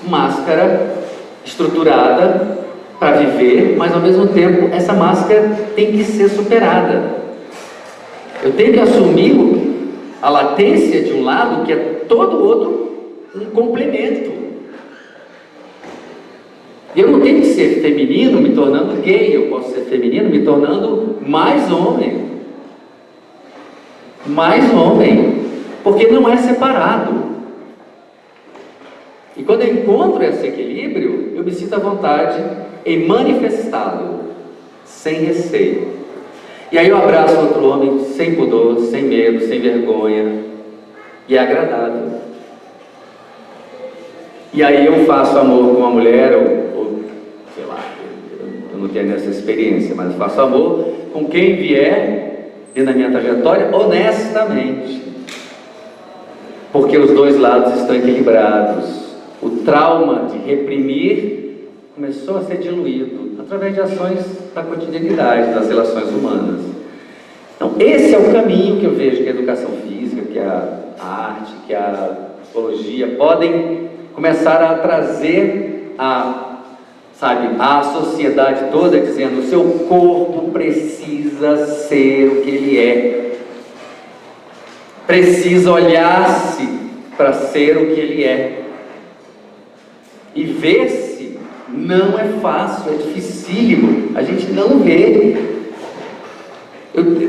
máscara estruturada para viver, mas ao mesmo tempo essa máscara tem que ser superada. Eu tenho que assumir a latência de um lado que é todo o outro um complemento. E eu não tenho que ser feminino me tornando gay, eu posso ser feminino me tornando mais homem. Mais homem, porque não é separado. E quando eu encontro esse equilíbrio, eu me sinto à vontade em manifestá-lo, sem receio. E aí eu abraço outro homem sem pudor, sem medo, sem vergonha, e é agradável. E aí eu faço amor com uma mulher, ou sei lá, eu não tenho essa experiência, mas faço amor com quem vier dentro da minha trajetória, honestamente. Porque os dois lados estão equilibrados. O trauma de reprimir começou a ser diluído através de ações da cotidianidade, das relações humanas. Então, esse é o caminho que eu vejo que a educação física, que a arte, que a psicologia podem começar a trazer a sociedade toda, dizendo: o seu corpo precisa ser o que ele é, precisa olhar-se para ser o que ele é. E ver-se não é fácil, é dificílimo, a gente não vê.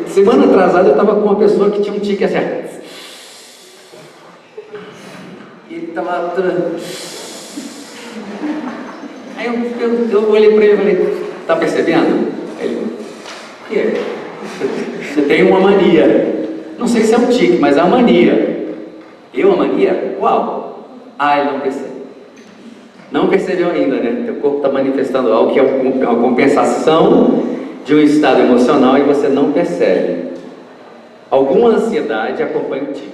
Semana atrasada eu estava com uma pessoa que tinha um tique assim, e ele estava... Aí eu olhei para ele e falei: está percebendo? Ele: o que é? Você tem uma mania. Não sei se é um tique, mas é uma mania. A mania? Qual? Ele não percebe. Não percebeu ainda, né? Teu corpo está manifestando algo que é uma compensação de um estado emocional e você não percebe. Alguma ansiedade acompanha o tique.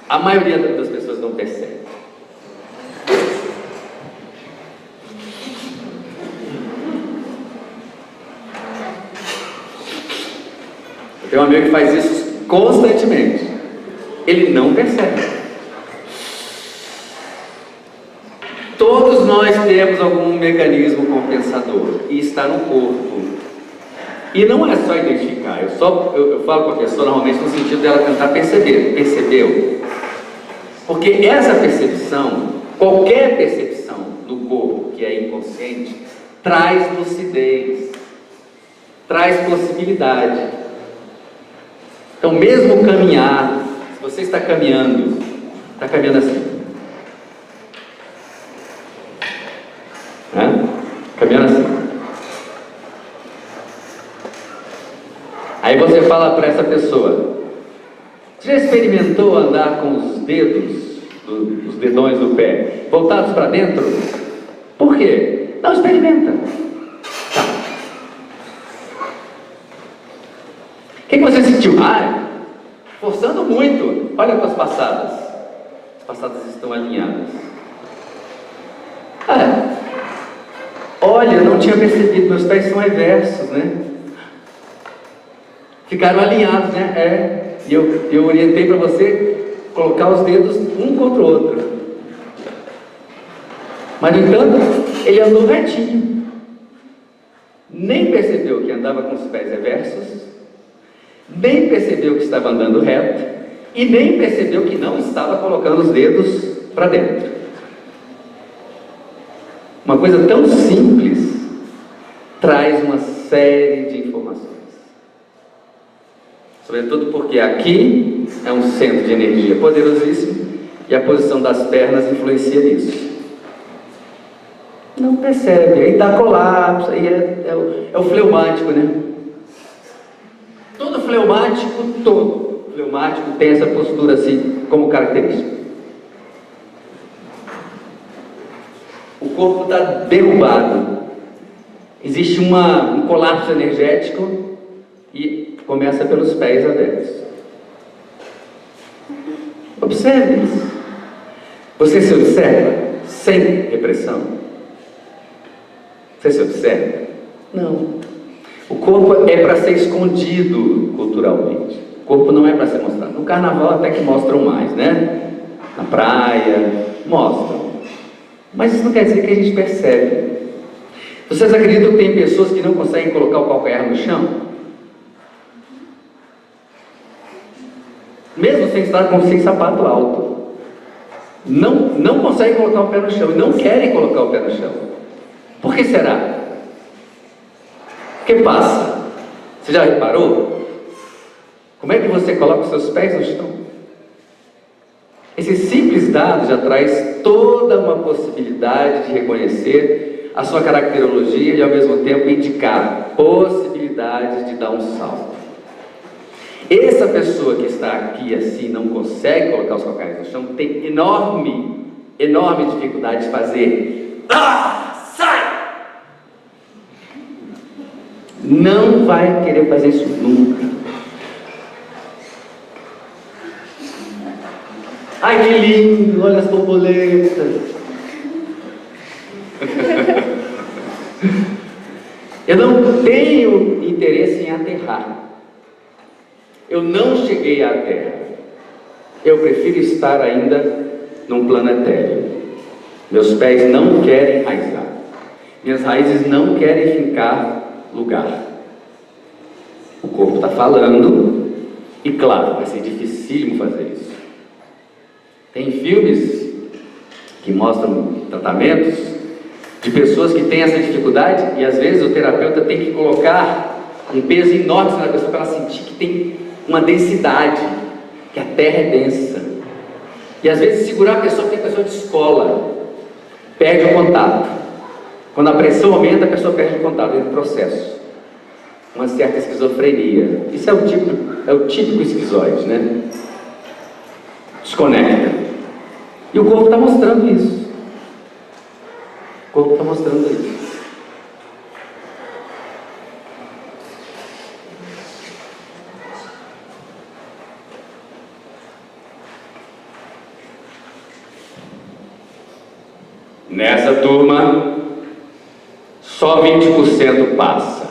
A maioria das pessoas não percebe. Eu tenho um amigo que faz isso constantemente. Ele não percebe. Todos nós temos algum mecanismo compensador e está no corpo. E não é só identificar. Eu falo com a pessoa normalmente no sentido dela tentar perceber. Percebeu? Porque essa percepção, qualquer percepção no corpo que é inconsciente, traz lucidez, traz possibilidade. Então, mesmo caminhar, se você está caminhando assim, né? Caminhando assim. Aí você fala para essa pessoa: você já experimentou andar com os dedos, os dedões do pé, voltados para dentro? Por quê? Não, experimenta. Tá. O que você sentiu? Forçando muito. Olha para as passadas. As passadas estão alinhadas. Olha, eu não tinha percebido, meus pés são reversos, né? Ficaram alinhados, né? E eu orientei para você colocar os dedos um contra o outro. Mas, no entanto, ele andou retinho. Nem percebeu que andava com os pés reversos, nem percebeu que estava andando reto, e nem percebeu que não estava colocando os dedos para dentro. Uma coisa tão simples traz uma série de informações. Sobretudo porque aqui é um centro de energia poderosíssimo e a posição das pernas influencia nisso. Não percebe, aí dá colapso, aí é o fleumático, né? Todo fleumático tem essa postura assim como característica. O corpo está derrubado, existe um colapso energético e começa pelos pés abertos. Observe isso. Você se observa sem repressão? Você se observa? Não. O corpo é para ser escondido culturalmente. O corpo não é para ser mostrado. No carnaval até que mostram mais, né? Na praia, mostram. Mas isso não quer dizer que a gente percebe. Vocês acreditam que tem pessoas que não conseguem colocar o calcanhar no chão? Mesmo sem sapato alto. Não conseguem colocar o pé no chão. E não querem colocar o pé no chão. Por que será? O que passa? Você já reparou? Como é que você coloca os seus pés no chão? Esse simples dado já traz toda uma possibilidade de reconhecer a sua caracterologia e ao mesmo tempo indicar possibilidades de dar um salto. Essa pessoa que está aqui assim, não consegue colocar os calcanhares no chão, tem enorme dificuldade de fazer. Sai! Não vai querer fazer isso nunca. Ai, que lindo, olha as borboletas. Eu não tenho interesse em aterrar. Eu não cheguei à Terra. Eu prefiro estar ainda num plano etéreo. Meus pés não querem enraizar. Minhas raízes não querem fincar lugar. O corpo está falando, e claro, vai ser dificílimo fazer isso. Tem filmes que mostram tratamentos de pessoas que têm essa dificuldade, e às vezes o terapeuta tem que colocar um peso enorme na pessoa para ela sentir que tem uma densidade, que a terra é densa. E às vezes segurar a pessoa, porque a pessoa descola, perde o contato. Quando a pressão aumenta, a pessoa perde o contato, é um processo. Uma certa esquizofrenia. Isso é o típico esquizoide, né? Desconecta. E o corpo está mostrando isso. O corpo está mostrando isso. Nessa turma, só 20% passa.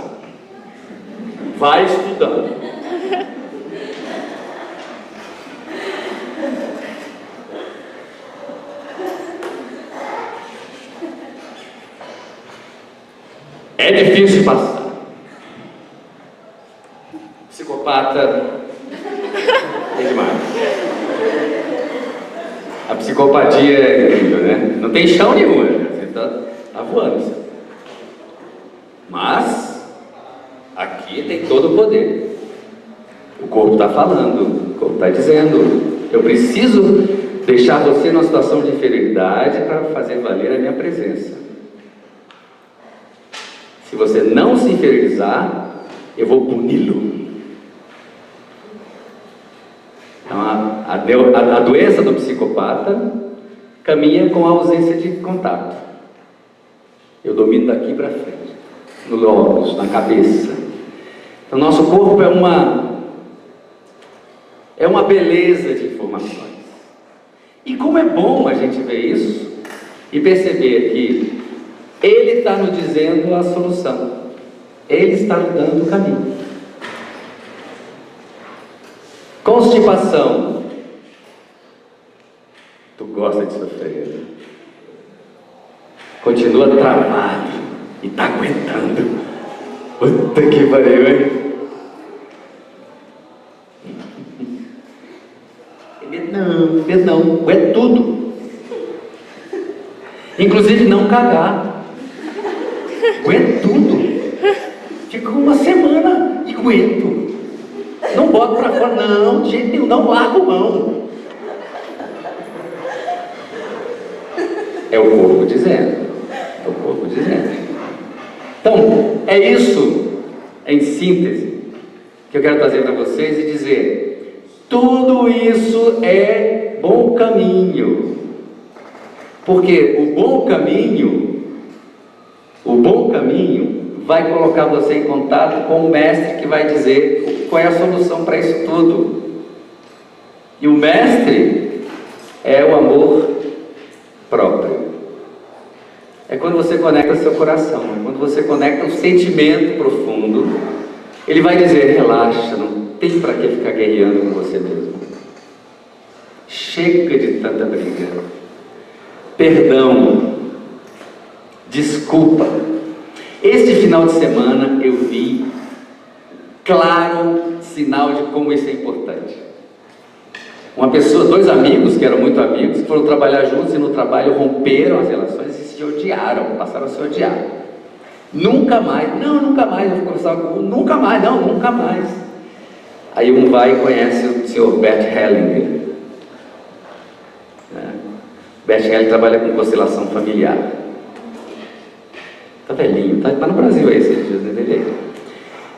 Vai estudando. É difícil passar. Psicopata é demais. A psicopatia é incrível, né? Não tem chão nenhum, né? Você tá voando. Mas aqui tem todo o poder. O corpo está falando, o corpo está dizendo: eu preciso deixar você numa situação de inferioridade para fazer valer a minha presença. Se você não se inferiorizar, eu vou puni-lo. Então, a doença do psicopata caminha com a ausência de contato. Eu domino daqui para frente, no lóbulos, na cabeça. Então, nosso corpo é uma beleza de informações. E como é bom a gente ver isso e perceber que ele está nos dizendo a solução. Ele está nos dando o caminho. Constipação. Tu gosta de sofrer, né? Continua travado e está aguentando. Puta que pariu, hein? Não, é tudo. Inclusive não cagar. Aguento tudo. Fico uma semana e aguento. Não boto pra fora, não, de jeito nenhum, não largo mão. É o corpo dizendo. É o corpo dizendo. Então, é isso, em síntese, que eu quero trazer para vocês e dizer: tudo isso é bom caminho. Porque o bom caminho vai colocar você em contato com o mestre que vai dizer qual é a solução para isso tudo. E o mestre é o amor próprio. É quando você conecta seu coração, é quando você conecta um sentimento profundo. Ele vai dizer: relaxa, não tem para que ficar guerreando com você mesmo. Chega de tanta briga. Perdão. Desculpa. Este final de semana eu vi claro sinal de como isso é importante. Uma pessoa, dois amigos que eram muito amigos, que foram trabalhar juntos e no trabalho romperam as relações e se odiaram, passaram a se odiar. Nunca mais, eu conversava com um, nunca mais. Aí um vai e conhece o senhor Bert Hellinger. Bert Hellinger trabalha com constelação familiar. Tá velhinho, tá no Brasil aí esses dias, né?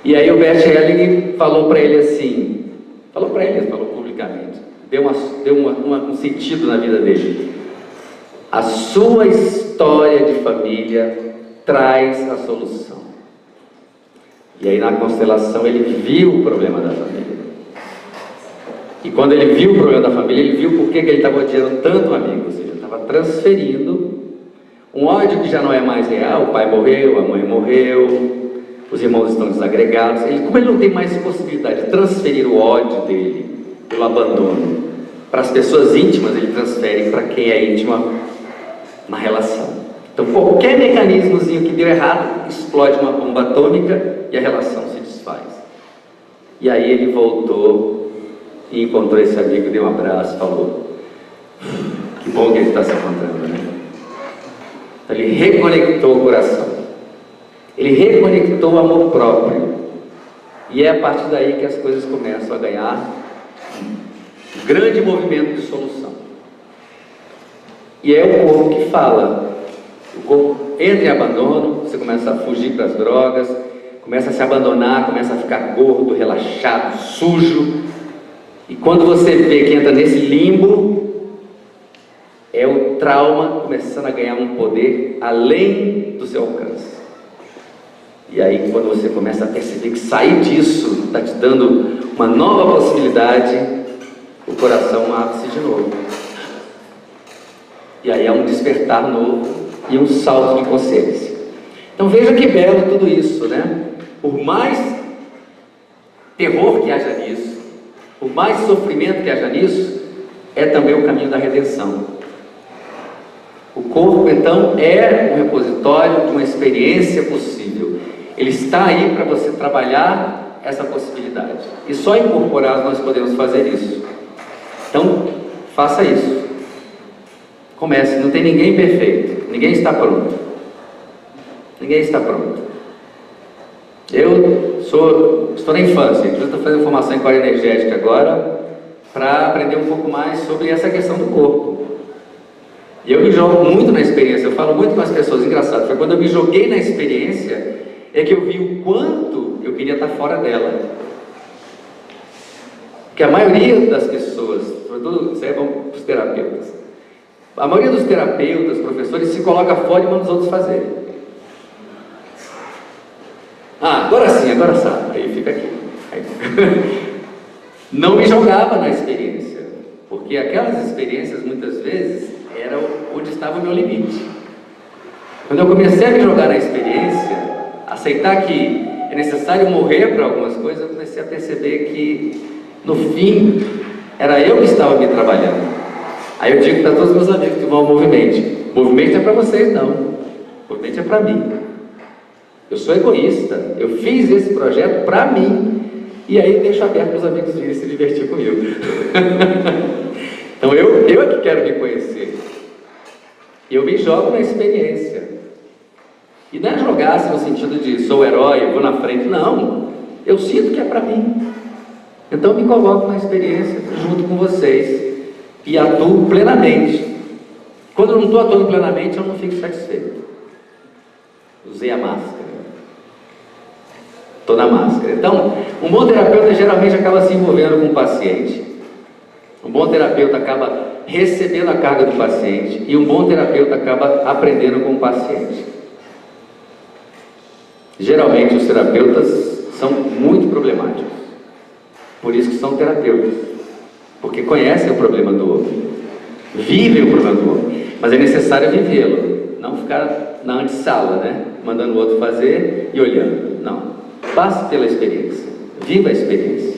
E aí o Bert Hellinger falou para ele assim, falou publicamente, deu um sentido na vida dele. A sua história de família traz a solução. E aí na constelação ele viu o problema da família. E quando ele viu o problema da família, ele viu por que ele estava odiando tanto o amigo. Ou seja, estava transferindo um ódio que já não é mais real. O pai morreu, a mãe morreu, os irmãos estão desagregados. Como ele não tem mais possibilidade de transferir o ódio dele pelo abandono para as pessoas íntimas, ele transfere para quem é íntimo na relação. Então qualquer mecanismozinho que deu errado, explode uma bomba atômica e a relação se desfaz. E aí ele voltou e encontrou esse amigo, deu um abraço, falou: que bom que ele está se encontrando, né? Ele reconectou o coração, ele reconectou o amor próprio, e é a partir daí que as coisas começam a ganhar um grande movimento de solução. E é o corpo que fala. O corpo entra em abandono, você começa a fugir para as drogas, começa a se abandonar, começa a ficar gordo, relaxado, sujo. E quando você vê que entra nesse limbo, é o trauma começando a ganhar um poder além do seu alcance. E aí quando você começa a perceber que sair disso está te dando uma nova possibilidade, o coração abre-se de novo. E aí há um despertar novo, e um salto de consciência. Então veja que belo tudo isso, né? Por mais terror que haja nisso, por mais sofrimento que haja nisso, é também o caminho da redenção. O corpo, então, é um repositório de uma experiência possível. Ele está aí para você trabalhar essa possibilidade. E só incorporados nós podemos fazer isso. Então, faça isso. Comece. Não tem ninguém perfeito. Ninguém está pronto. Ninguém está pronto. Eu estou na infância. Inclusive, estou fazendo formação em core energética agora para aprender um pouco mais sobre essa questão do corpo. E eu me jogo muito na experiência. Eu falo muito com as pessoas. Engraçado. Foi quando eu me joguei na experiência é que eu vi o quanto eu queria estar fora dela. Porque a maioria das pessoas, sobretudo, isso é bom para os terapeutas, a maioria dos terapeutas, professores, se coloca fora e manda os outros fazerem. Agora sim, agora sabe. Aí fica aqui. Não me jogava na experiência, porque aquelas experiências, muitas vezes, eram onde estava o meu limite. Quando eu comecei a me jogar na experiência, aceitar que é necessário morrer para algumas coisas, eu comecei a perceber que, no fim, era eu que estava me trabalhando. Aí eu digo para todos os meus amigos que vão ao Movimente: Movimente é para vocês não, Movimente é para mim. Eu sou egoísta, eu fiz esse projeto para mim, e aí deixo aberto para os amigos virem se divertir comigo. Então eu é que quero me conhecer, e eu me jogo na experiência. E não é jogar-se no sentido de sou o herói, vou na frente, não. Eu sinto que é para mim. Então eu me coloco na experiência junto com vocês e atuo plenamente. Quando eu não estou atuando plenamente, eu não fico satisfeito. Usei a máscara. Estou na máscara. Então, um bom terapeuta geralmente acaba se envolvendo com o paciente. Um bom terapeuta acaba recebendo a carga do paciente, e um bom terapeuta acaba aprendendo com o paciente. Geralmente os terapeutas são muito problemáticos, por isso que são terapeutas, porque conhecem o problema do outro, vivem o problema do outro, mas é necessário vivê-lo, não ficar na antessala, né? Mandando o outro fazer e olhando. Não, passe pela experiência, viva a experiência,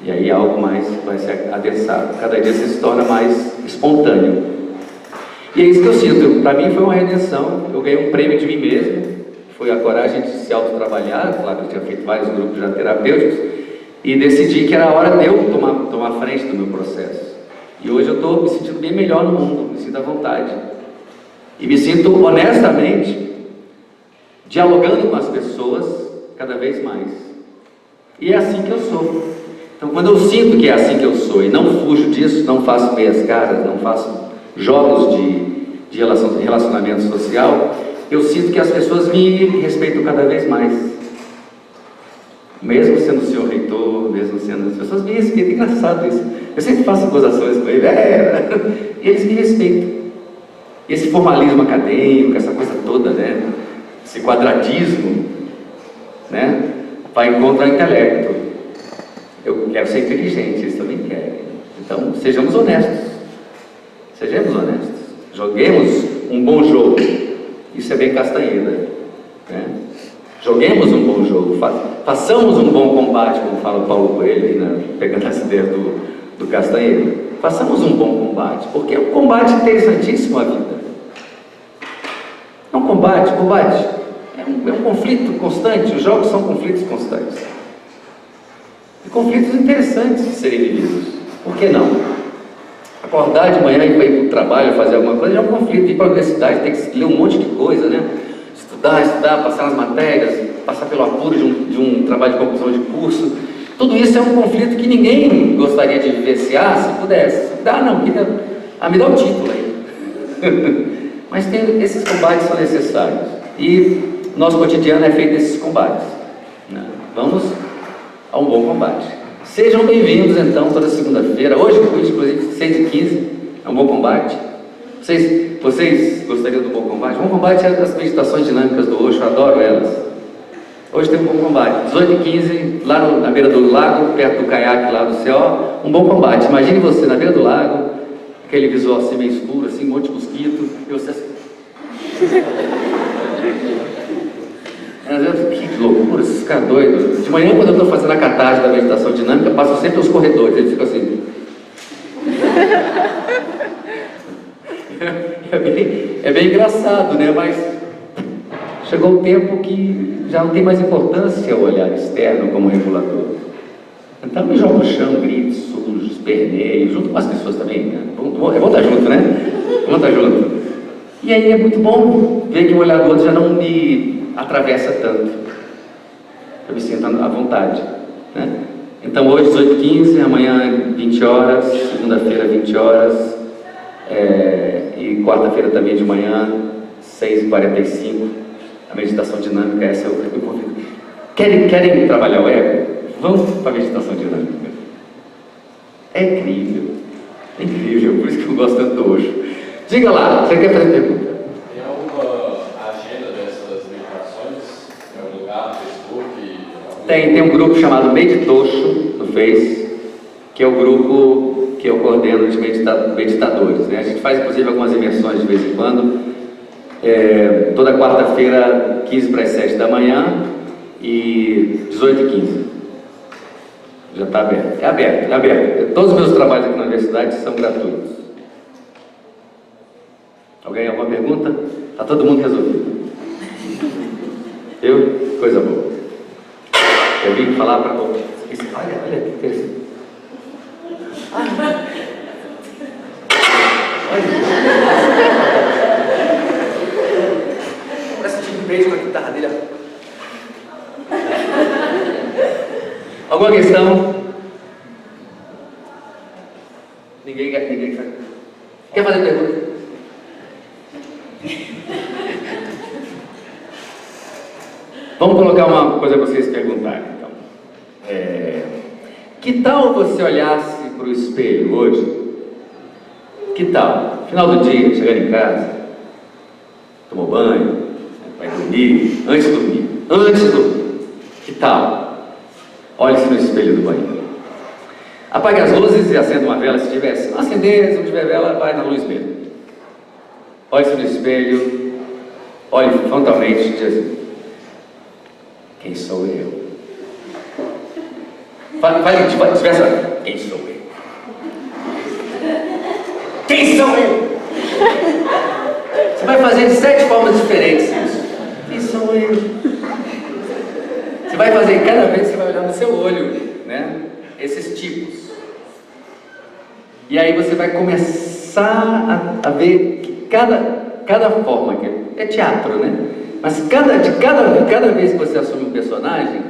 e aí algo mais vai se adensar, cada dia se torna mais espontâneo. E é isso que eu sinto. Para mim foi uma redenção. Eu ganhei um prêmio de mim mesmo, foi a coragem de se autotrabalhar. Claro que eu tinha feito vários grupos já terapêuticos, e decidi que era a hora de eu tomar frente do meu processo. E hoje eu estou me sentindo bem melhor no mundo, me sinto à vontade, e me sinto honestamente dialogando com as pessoas cada vez mais. E é assim que eu sou. Então, quando eu sinto que é assim que eu sou e não fujo disso, não faço meias caras, não faço jogos de relacionamento social, eu sinto que as pessoas me respeitam cada vez mais. Mesmo sendo o senhor reitor, mesmo sendo... As pessoas me respeitam. É engraçado isso. Eu sempre faço gozações com ele, e eles me respeitam. Esse formalismo acadêmico, essa coisa toda, né? Esse quadradismo, né? Vai contra o intelecto. Eu quero ser inteligente, eles também querem. Então, sejamos honestos. Sejamos honestos. Joguemos um bom jogo. Isso é bem Castaneda, né? Joguemos um bom jogo. Façamos um bom combate, como fala o Paulo Coelho, aí, né? Pegando essa ideia do Castaneda. Façamos um bom combate, porque é um combate interessantíssimo a vida. É um combate. É um conflito constante. Os jogos são conflitos constantes. E conflitos interessantes de serem vividos. Por que não? Acordar de manhã e ir para o trabalho, fazer alguma coisa, é um conflito. Ir para a universidade, ter que ler um monte de coisa, né? Estudar, passar nas matérias, passar pelo apuro de um trabalho de conclusão de curso. Tudo isso é um conflito que ninguém gostaria de vivenciar se pudesse. Me dá o título aí. Mas esses combates são necessários. E nosso cotidiano é feito desses combates, né? Vamos a um bom combate. Sejam bem-vindos, então, toda segunda-feira. Hoje, inclusive, 6h15, é um bom combate. Vocês gostariam do bom combate? Bom combate é as meditações dinâmicas do Osho, eu adoro elas. Hoje tem um bom combate. 18h15, lá na beira do lago, perto do caiaque lá do CO, um bom combate. Imagine você na beira do lago, aquele visual assim meio escuro, assim, um monte de mosquito, e você assim, Que loucura, esses caras doidos. De manhã, quando eu estou fazendo a catarse da meditação dinâmica, passam sempre os corredores, eles ficam assim. É bem engraçado, né? Mas chegou um tempo que já não tem mais importância o olhar externo como regulador. Então me jogo no chão, grito, sujo, esperneio, junto com as pessoas também, né? É bom estar junto, né? Vamos estar junto. E aí é muito bom ver que o olhar do outro já não me atravessa tanto. Eu me sinto à vontade, né? Então hoje 18h15, amanhã 20 horas, segunda-feira 20 horas, e quarta-feira também de manhã, 6h45, a meditação dinâmica, essa eu convido. Querem trabalhar o ego? Vamos para a meditação dinâmica. É incrível, por isso que eu gosto tanto do Osho. Diga lá, você quer fazer pergunta? Tem alguma agenda dessas meditações? Em algum lugar no Facebook? Tem um grupo chamado Meditosho no Face, que é o grupo que eu coordeno de meditadores, né? A gente faz inclusive algumas imersões de vez em quando, toda quarta-feira, 15 para as 7 da manhã e 18h15. Já está aberto. É aberto. Todos os meus trabalhos aqui na universidade são gratuitos. Alguém alguma pergunta? Está todo mundo resolvido. Viu? Coisa boa. Eu vim falar para você. Olha que interessante. Olha. Parece um tipo de beijo com a guitarra dele. Alguma questão? Ninguém quer fazer pergunta? Vamos colocar uma coisa para vocês perguntarem, então. Que tal você olhasse para o espelho hoje? Que tal? Final do dia, chegando em casa, tomou banho, vai dormir, antes de dormir. Que tal? Olhe-se no espelho do banheiro. Apague as luzes e acenda uma vela. Se tiver, se não acender, se não tiver vela, vai na luz mesmo. Olhe-se no espelho, olhe frontalmente e diz assim: quem sou eu? Vai diversa. Quem sou eu? Quem sou eu? Você vai fazer de 7 formas diferentes isso. Quem sou eu? Você vai fazer, cada vez você vai olhar no seu olho, né? Esses tipos. E aí você vai começar a ver que cada forma, que é teatro, né? Mas cada vez que você assume um personagem,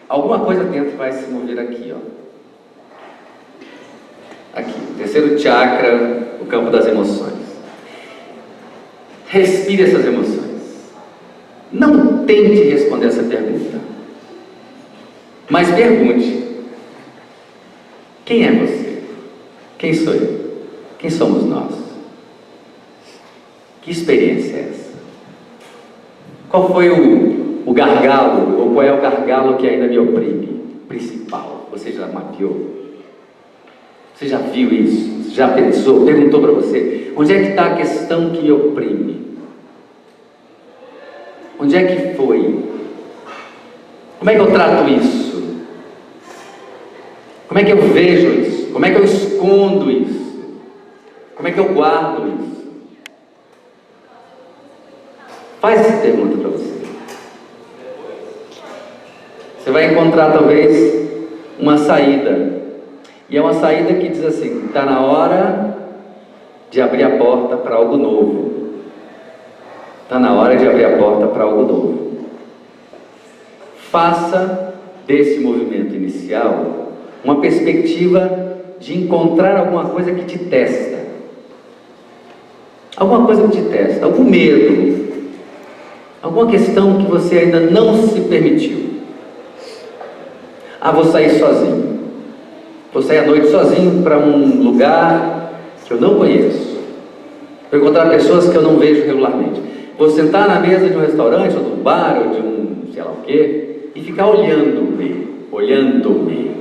alguma coisa dentro vai se mover aqui, ó. Aqui, terceiro chakra, o campo das emoções. Respire essas emoções. Não tente responder essa pergunta, mas pergunte: quem é você? Quem sou eu? Quem somos nós? Que experiência é essa? Qual foi o gargalo, ou qual é o gargalo que ainda me oprime? Principal. Você já mapeou? Você já viu isso? Já pensou? Perguntou para você? Onde é que está a questão que me oprime? Onde é que foi? Como é que eu trato isso? Como é que eu vejo isso? Como é que eu escondo isso? Como é que eu guardo isso? Faz essa pergunta para você. Você vai encontrar talvez uma saída. E é uma saída que diz assim: está na hora de abrir a porta para algo novo. Está na hora de abrir a porta para algo novo. Faça desse movimento inicial uma perspectiva de encontrar alguma coisa que te testa. Alguma coisa que te testa, algum medo, alguma questão que você ainda não se permitiu. Vou sair sozinho. Vou sair à noite sozinho para um lugar que eu não conheço. Vou encontrar pessoas que eu não vejo regularmente. Vou sentar na mesa de um restaurante, ou de um bar, ou de um sei lá o quê, e ficar olhando-me.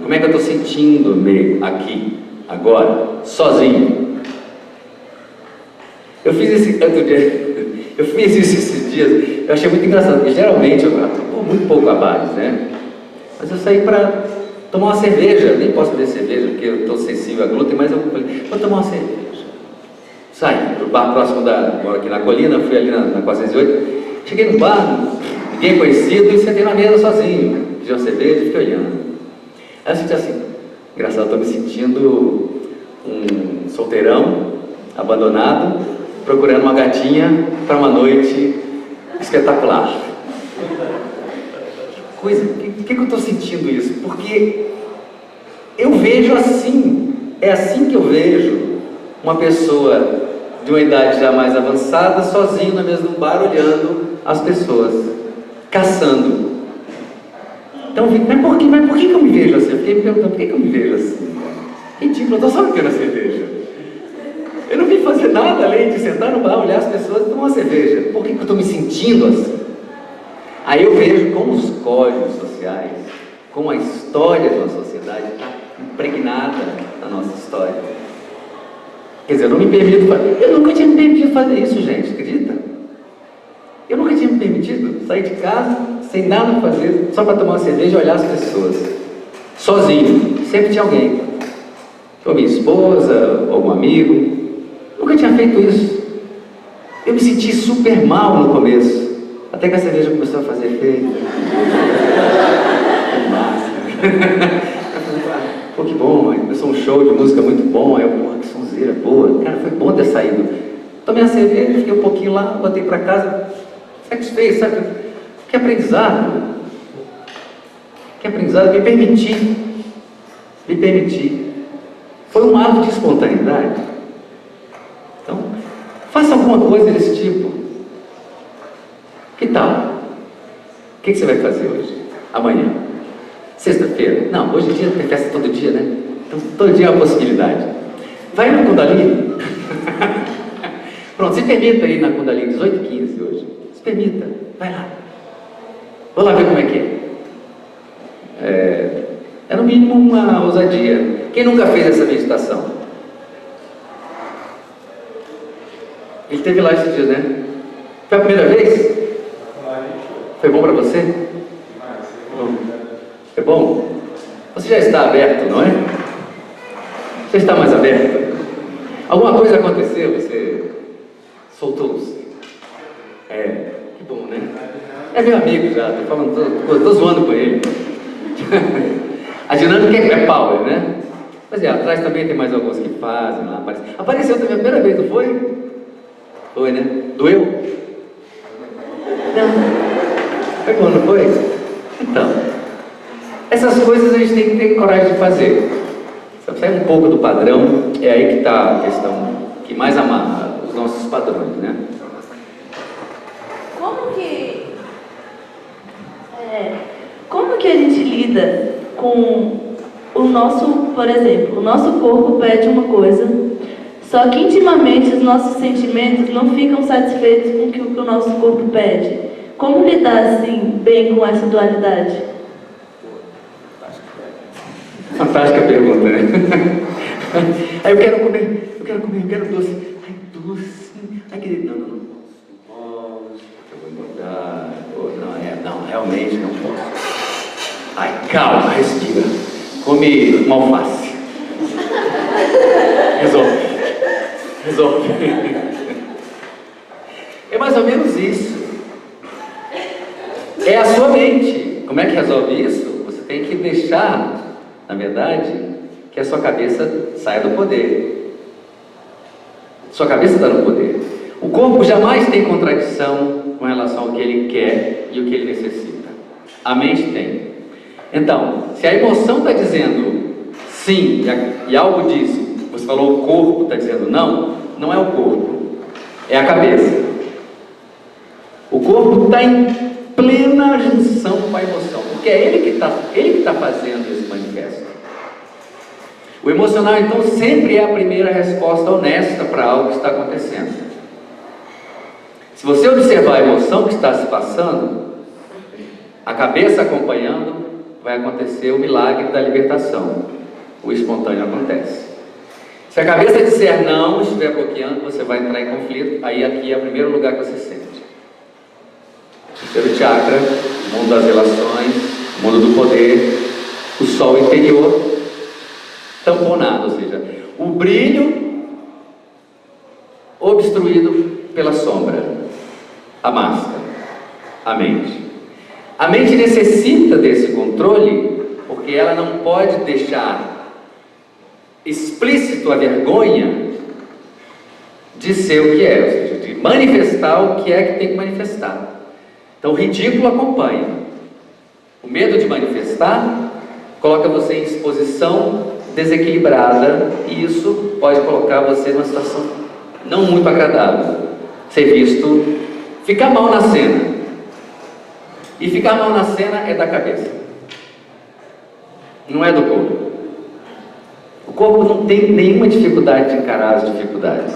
Como é que eu estou sentindo-me aqui, agora, sozinho? Eu fiz esse outro dia. Eu fiz isso esses dias, eu achei muito engraçado, porque geralmente eu tomo muito pouco a base, né? Mas eu saí para tomar uma cerveja, nem posso beber cerveja porque eu estou sensível a glúten, mas eu falei, vou tomar uma cerveja. Saí do bar próximo moro aqui na colina, fui ali na 408, cheguei no bar, ninguém conhecido, e sentei na mesa sozinho, pedi uma cerveja e fiquei olhando. Aí eu senti assim, engraçado, estou me sentindo um solteirão, abandonado, procurando uma gatinha para uma noite espetacular. Por que eu estou sentindo isso? Porque eu vejo assim, é assim que eu vejo uma pessoa de uma idade já mais avançada, sozinho na mesa de um bar, olhando as pessoas, caçando. Então, mas por que eu me vejo assim? Eu fiquei me perguntando, por que eu me vejo assim? Ridículo, eu estou só bebendo a cerveja. Eu não vim fazer nada além de sentar no bar, olhar as pessoas e tomar uma cerveja. Por que eu estou me sentindo assim? Aí eu vejo como os códigos sociais, como a história de uma sociedade está impregnada na nossa história. Quer dizer, eu não me permito fazer. Eu nunca tinha me permitido fazer isso, gente, acredita? Eu nunca tinha me permitido sair de casa sem nada fazer, só para tomar uma cerveja e olhar as pessoas. Sozinho, sempre tinha alguém. Ou minha esposa, ou algum amigo. Nunca tinha feito isso. Eu me senti super mal no começo. Até que a cerveja começou a fazer efeito. Pô, que bom, aí começou um show de música muito bom. Aí eu, pô, que sonzeira boa. Cara, foi bom ter saído. Tomei a cerveja, fiquei um pouquinho lá, voltei para casa, satisfeito, sabe? Que aprendizado. Que aprendizado, me permiti. Me permiti. Foi um ato de espontaneidade. Então, faça alguma coisa desse tipo. Que tal? O que você vai fazer hoje? Amanhã? Sexta-feira? Não, hoje em dia tem festa todo dia, né? Então, todo dia é uma possibilidade. Vai na Kundalini. Pronto, se permita ir na Kundalini, 18h15 hoje. Se permita, vai lá. Vou lá ver como é que é. É no mínimo uma ousadia. Quem nunca fez essa meditação? Ele esteve lá esses dias, né? Foi a primeira vez? Foi bom para você? É bom? Você já está aberto, não é? Você está mais aberto? Alguma coisa aconteceu? Você soltou-se? É, que bom, né? É meu amigo já, estou falando, estou zoando com ele. A dinâmica é power, né? Mas atrás também tem mais alguns que fazem lá. Apareceu também a primeira vez, não foi? Foi, né? Doeu? Não. Foi bom, não foi? Então, essas coisas a gente tem que ter coragem de fazer. Sai um pouco do padrão, é aí que está a questão que mais amarra os nossos padrões, né? Como que a gente lida com o nosso, por exemplo, o nosso corpo pede uma coisa, só que intimamente os nossos sentimentos não ficam satisfeitos com o que o nosso corpo pede. Como lidar assim, bem com essa dualidade? Fantástica pergunta, né? Aí eu quero comer, eu quero doce. Ai, doce. Ai, querido, não posso. Eu vou engordar. Não, realmente não posso. Ai, calma, respira. Come uma alface. Resolve. É mais ou menos isso. É a sua mente. Como é que resolve isso? Você tem que deixar, na verdade, que a sua cabeça saia do poder. Sua cabeça está no poder. O corpo jamais tem contradição com relação ao que ele quer e o que ele necessita. A mente tem. Então, se a emoção está dizendo sim e algo diz, você falou o corpo está dizendo não, não é o corpo, é a cabeça. O corpo está em plena junção com a emoção, porque é ele que está fazendo esse manifesto. O emocional, então, sempre é a primeira resposta honesta para algo que está acontecendo. Se você observar a emoção que está se passando, a cabeça acompanhando, vai acontecer o milagre da libertação. O espontâneo acontece. Se a cabeça disser não, estiver bloqueando, você vai entrar em conflito, aí aqui é o primeiro lugar que você sente. Terceiro chakra, o mundo das relações, o mundo do poder, o sol interior, tamponado, ou seja, o brilho obstruído pela sombra, a máscara, a mente. A mente necessita desse controle, porque ela não pode deixar explícito a vergonha de ser o que é, ou seja, de manifestar o que é que tem que manifestar. Então o ridículo acompanha. O medo de manifestar coloca você em exposição desequilibrada, e isso pode colocar você numa situação não muito agradável. Ser visto, ficar mal na cena. E ficar mal na cena é da cabeça, não é do corpo. O corpo não tem nenhuma dificuldade de encarar as dificuldades.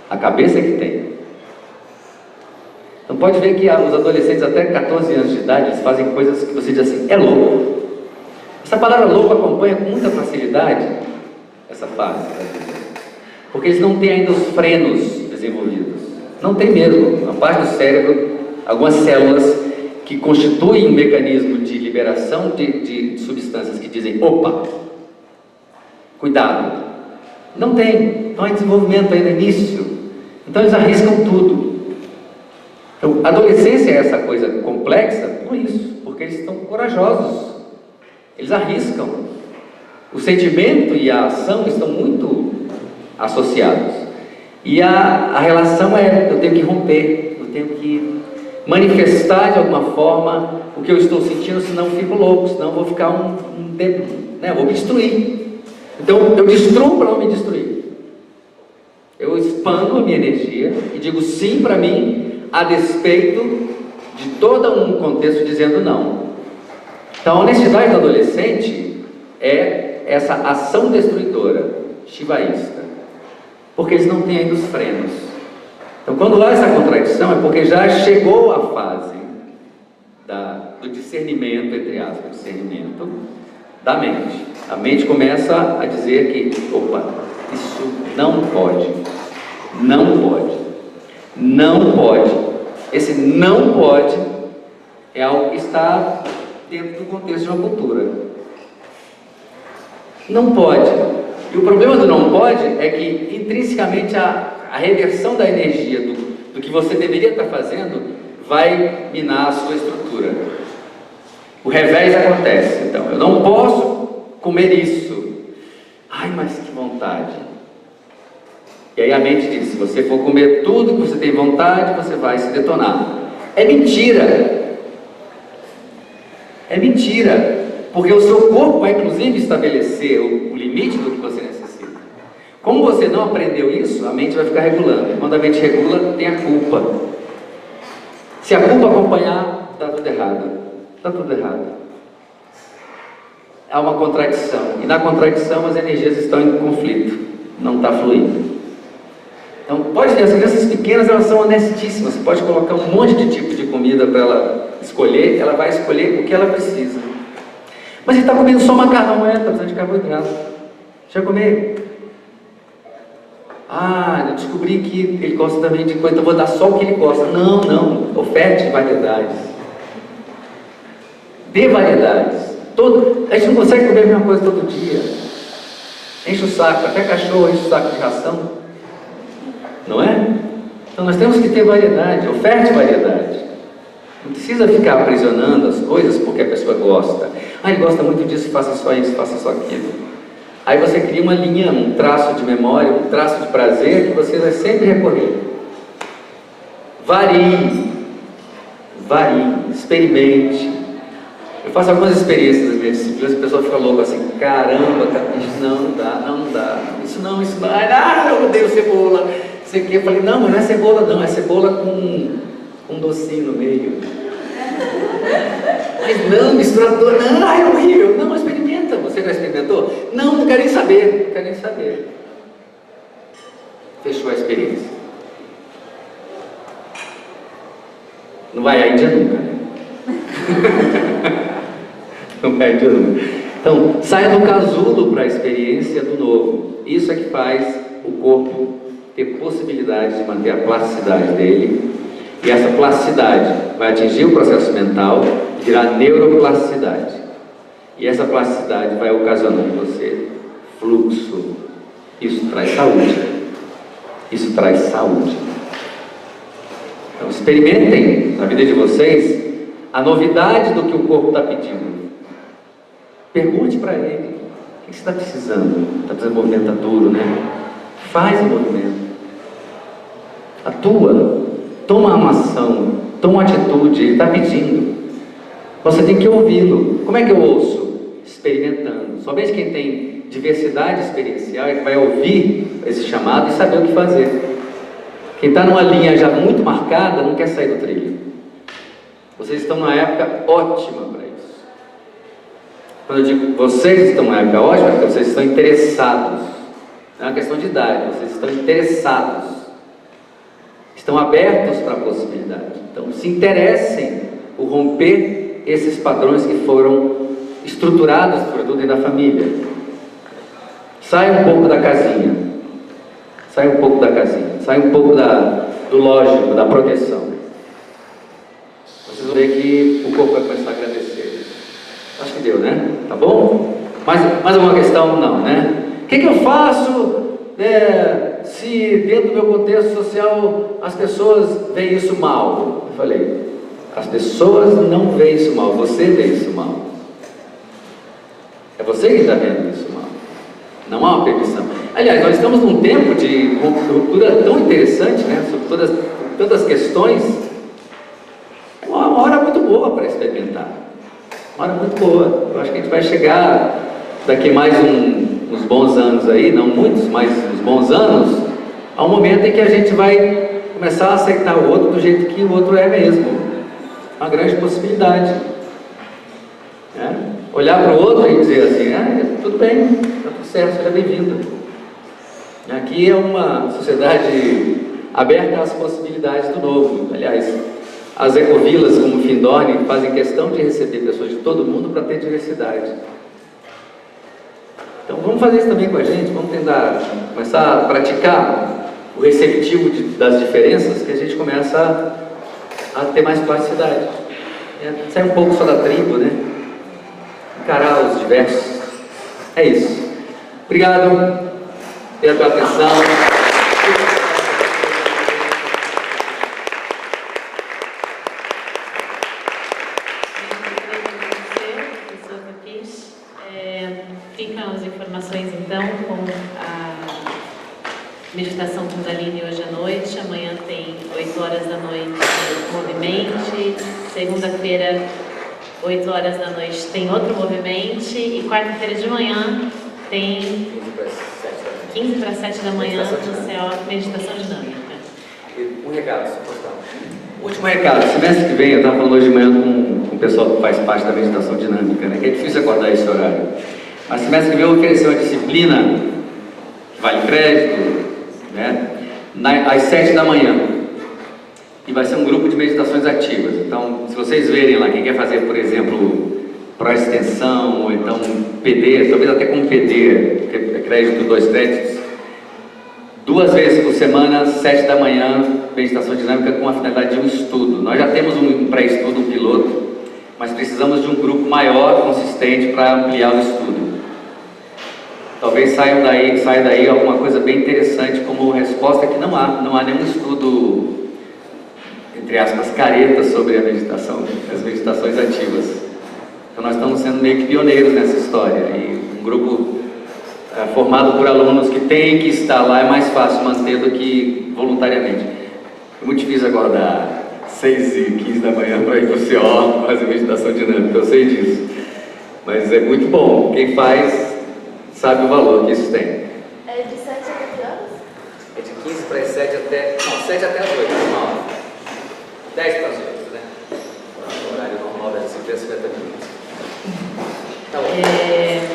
A cabeça é que tem. Então pode ver que os adolescentes até 14 anos de idade, eles fazem coisas que você diz assim, é louco. Essa palavra louco acompanha com muita facilidade essa fase, porque eles não têm ainda os frenos desenvolvidos. Não tem mesmo. A parte do cérebro, algumas células que constituem um mecanismo de liberação de substâncias que dizem, opa, cuidado. Não tem. Então é desenvolvimento ainda, início. Então eles arriscam tudo. Então a adolescência é essa coisa complexa por isso, porque eles estão corajosos. Eles arriscam. O sentimento e a ação estão muito associados. E a relação é, eu tenho que romper, eu tenho que manifestar de alguma forma o que eu estou sentindo, senão eu fico louco, senão eu vou ficar eu vou me destruir. Então eu destruo para não me destruir. Eu expando a minha energia e digo sim para mim, a despeito de todo um contexto dizendo não. Então a honestidade do adolescente é essa ação destruidora, shivaísta, porque eles não têm ainda os frenos. Então quando há essa contradição é porque já chegou a fase do discernimento, entre aspas, discernimento da mente. A mente começa a dizer que, opa, isso não pode, não pode, não pode. Esse não pode é algo que está dentro do contexto de uma cultura. Não pode. E o problema do não pode é que intrinsecamente a reversão da energia do que você deveria estar fazendo vai minar a sua estrutura. O revés acontece. Então, eu não posso comer isso. Ai, mas que vontade. E aí a mente diz, se você for comer tudo que você tem vontade, você vai se detonar. É mentira. É mentira. Porque o seu corpo vai inclusive estabelecer o limite do que você necessita. Como você não aprendeu isso, a mente vai ficar regulando. E quando a mente regula, tem a culpa. Se a culpa acompanhar, está tudo errado. Está tudo errado. Há uma contradição. E na contradição as energias estão em conflito. Não está fluindo. Então, pode ter, as crianças pequenas, elas são honestíssimas. Você pode colocar um monte de tipo de comida para ela escolher, ela vai escolher o que ela precisa. Mas ele está comendo só macarrão, está precisando de carboidrato. Já comer? Eu descobri que ele gosta também de coisa, então vou dar só o que ele gosta. Não, oferte variedades. Dê variedades. A gente não consegue comer a mesma coisa todo dia. Enche o saco, até cachorro enche o saco de ração. Não é? Então nós temos que ter variedade, oferte variedade. Não precisa ficar aprisionando as coisas porque a pessoa gosta. Ele gosta muito disso, faça só isso, faça só aquilo. Aí você cria uma linha, um traço de memória, um traço de prazer que você vai sempre recorrer. Varie, experimente. Eu faço algumas experiências nas minhas disciplinas, a pessoa fica louca assim, caramba, isso não dá, isso não, eu odeio cebola, isso aqui. Eu falei, não, mas não é cebola não, é cebola com um docinho no meio. Mas não, misturador, não, é horrível. Não, experimenta. Você já experimentou? Não quero nem saber. Fechou a experiência. Não vai à Índia nunca, né? Não vai à Índia nunca. Então, saia do casulo para a experiência do novo. Isso é que faz o corpo ter possibilidade de manter a plasticidade dele E essa plasticidade vai atingir o processo mental e virar neuroplasticidade. E essa plasticidade vai ocasionar em você fluxo. Isso traz saúde. Isso traz saúde. Então experimentem na vida de vocês a novidade do que o corpo está pedindo. Pergunte para ele: o que você está precisando? Está precisando de movimento, está duro, né? Faz o movimento. Atua. Toma uma ação. Toma uma atitude. Ele está pedindo. Você tem que ouvi-lo. Como é que eu ouço? Experimentando. Somente quem tem diversidade experiencial é que vai ouvir esse chamado e saber o que fazer. Quem está numa linha já muito marcada não quer sair do trilho. Vocês estão numa época ótima para isso. Quando eu digo vocês estão numa época ótima, é porque vocês estão interessados. Não é uma questão de idade, vocês estão interessados. Estão abertos para a possibilidade. Então se interessem por romper esses padrões que foram estruturados, sobretudo dentro da família. Sai um pouco da casinha. Sai um pouco da casinha. Sai um pouco do lógico, da proteção. Vocês vão ver que o corpo vai começar a agradecer. Acho que deu, né? Tá bom? Mais alguma questão? Não, né? O que eu faço se dentro do meu contexto social as pessoas veem isso mal? Eu falei, as pessoas não veem isso mal, você vê isso mal. É você que está vendo isso mal. Não há uma permissão. Aliás, nós estamos num tempo de ruptura tão interessante, né? Sobre todas as questões. É uma hora muito boa para experimentar. Uma hora muito boa. Eu acho que a gente vai chegar daqui mais uns bons anos aí, não muitos, mas uns bons anos, a um momento em que a gente vai começar a aceitar o outro do jeito que o outro é mesmo. Uma grande possibilidade. Olhar para o outro e dizer assim, tudo bem, está tudo certo, seja bem-vindo. Aqui é uma sociedade aberta às possibilidades do novo. Aliás, as ecovilas como Findorne fazem questão de receber pessoas de todo mundo para ter diversidade. Então vamos fazer isso também com a gente, vamos tentar começar a praticar o receptivo das diferenças, que a gente começa a ter mais plasticidade. Sai um pouco só da tribo, né? Encarar os diversos. É isso. Obrigado pela tua atenção. Ficam as informações então com a meditação Kundalini hoje à noite. Amanhã tem 8 horas da noite Movimente. Segunda-feira 8 horas da noite tem outro Movimente. E quarta-feira de manhã tem 15 para 7 da manhã no céu, meditação dinâmica. Um recado, se postar. Último recado, semestre que vem eu estava falando hoje de manhã com o pessoal que faz parte da meditação dinâmica, né? Que é difícil acordar esse horário. Mas semestre que vem eu ofereci uma disciplina que vale crédito, né? Às 7 da manhã. E vai ser um grupo de meditações ativas. Então, se vocês verem lá, quem quer fazer, por exemplo, pró-extensão, ou então PD, talvez até com PD, que é crédito, 2 créditos, 2 vezes por semana, 7 da manhã, meditação dinâmica com a finalidade de um estudo. Nós já temos um pré-estudo, um piloto, mas precisamos de um grupo maior, consistente, para ampliar o estudo. Talvez saia daí alguma coisa bem interessante como resposta que não há nenhum estudo, entre aspas, careta sobre a meditação, as meditações ativas. Então nós estamos sendo meio que pioneiros nessa história, e um grupo formado por alunos que têm que estar lá é mais fácil manter do que voluntariamente. É muito difícil acordar 6h15 da manhã para ir para o CO fazer meditação dinâmica, eu sei disso. Mas é muito bom, quem faz sabe o valor que isso tem. É de 7 a que horas? É de 15 para as 7 até... Não, 7 até as 8, normal. 10 para as 8, né? O horário normal deve ser 50 minutos. Tá bom.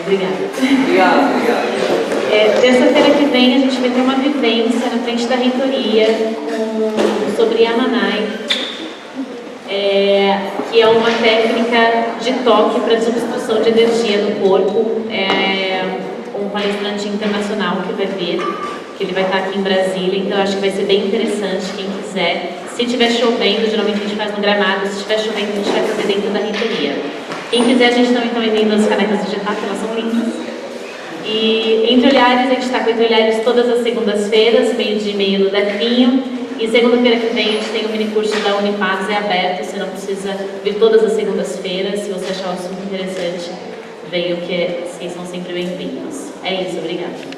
Obrigada. Obrigado. Terça-feira que vem a gente vai ter uma vivência na frente da reitoria sobre Yamanai, que é uma técnica de toque para substituição de energia no corpo. Um palestrante internacional que vai vir, que ele vai estar aqui em Brasília, então eu acho que vai ser bem interessante. Quem quiser Se estiver chovendo, geralmente a gente faz no gramado, se estiver chovendo, a gente vai fazer dentro da reitoria. Quem quiser, a gente também está vendendo as canecas de getafe, elas são lindas. E Entre Olhares, a gente está com Entre Olhares todas as segundas-feiras, meio-dia e meio no Definho. E segunda-feira que vem a gente tem o mini curso da Unipags, é aberto, você não precisa vir todas as segundas-feiras. Se você achar o assunto interessante, venham que vocês são sempre bem-vindos. É isso, obrigada.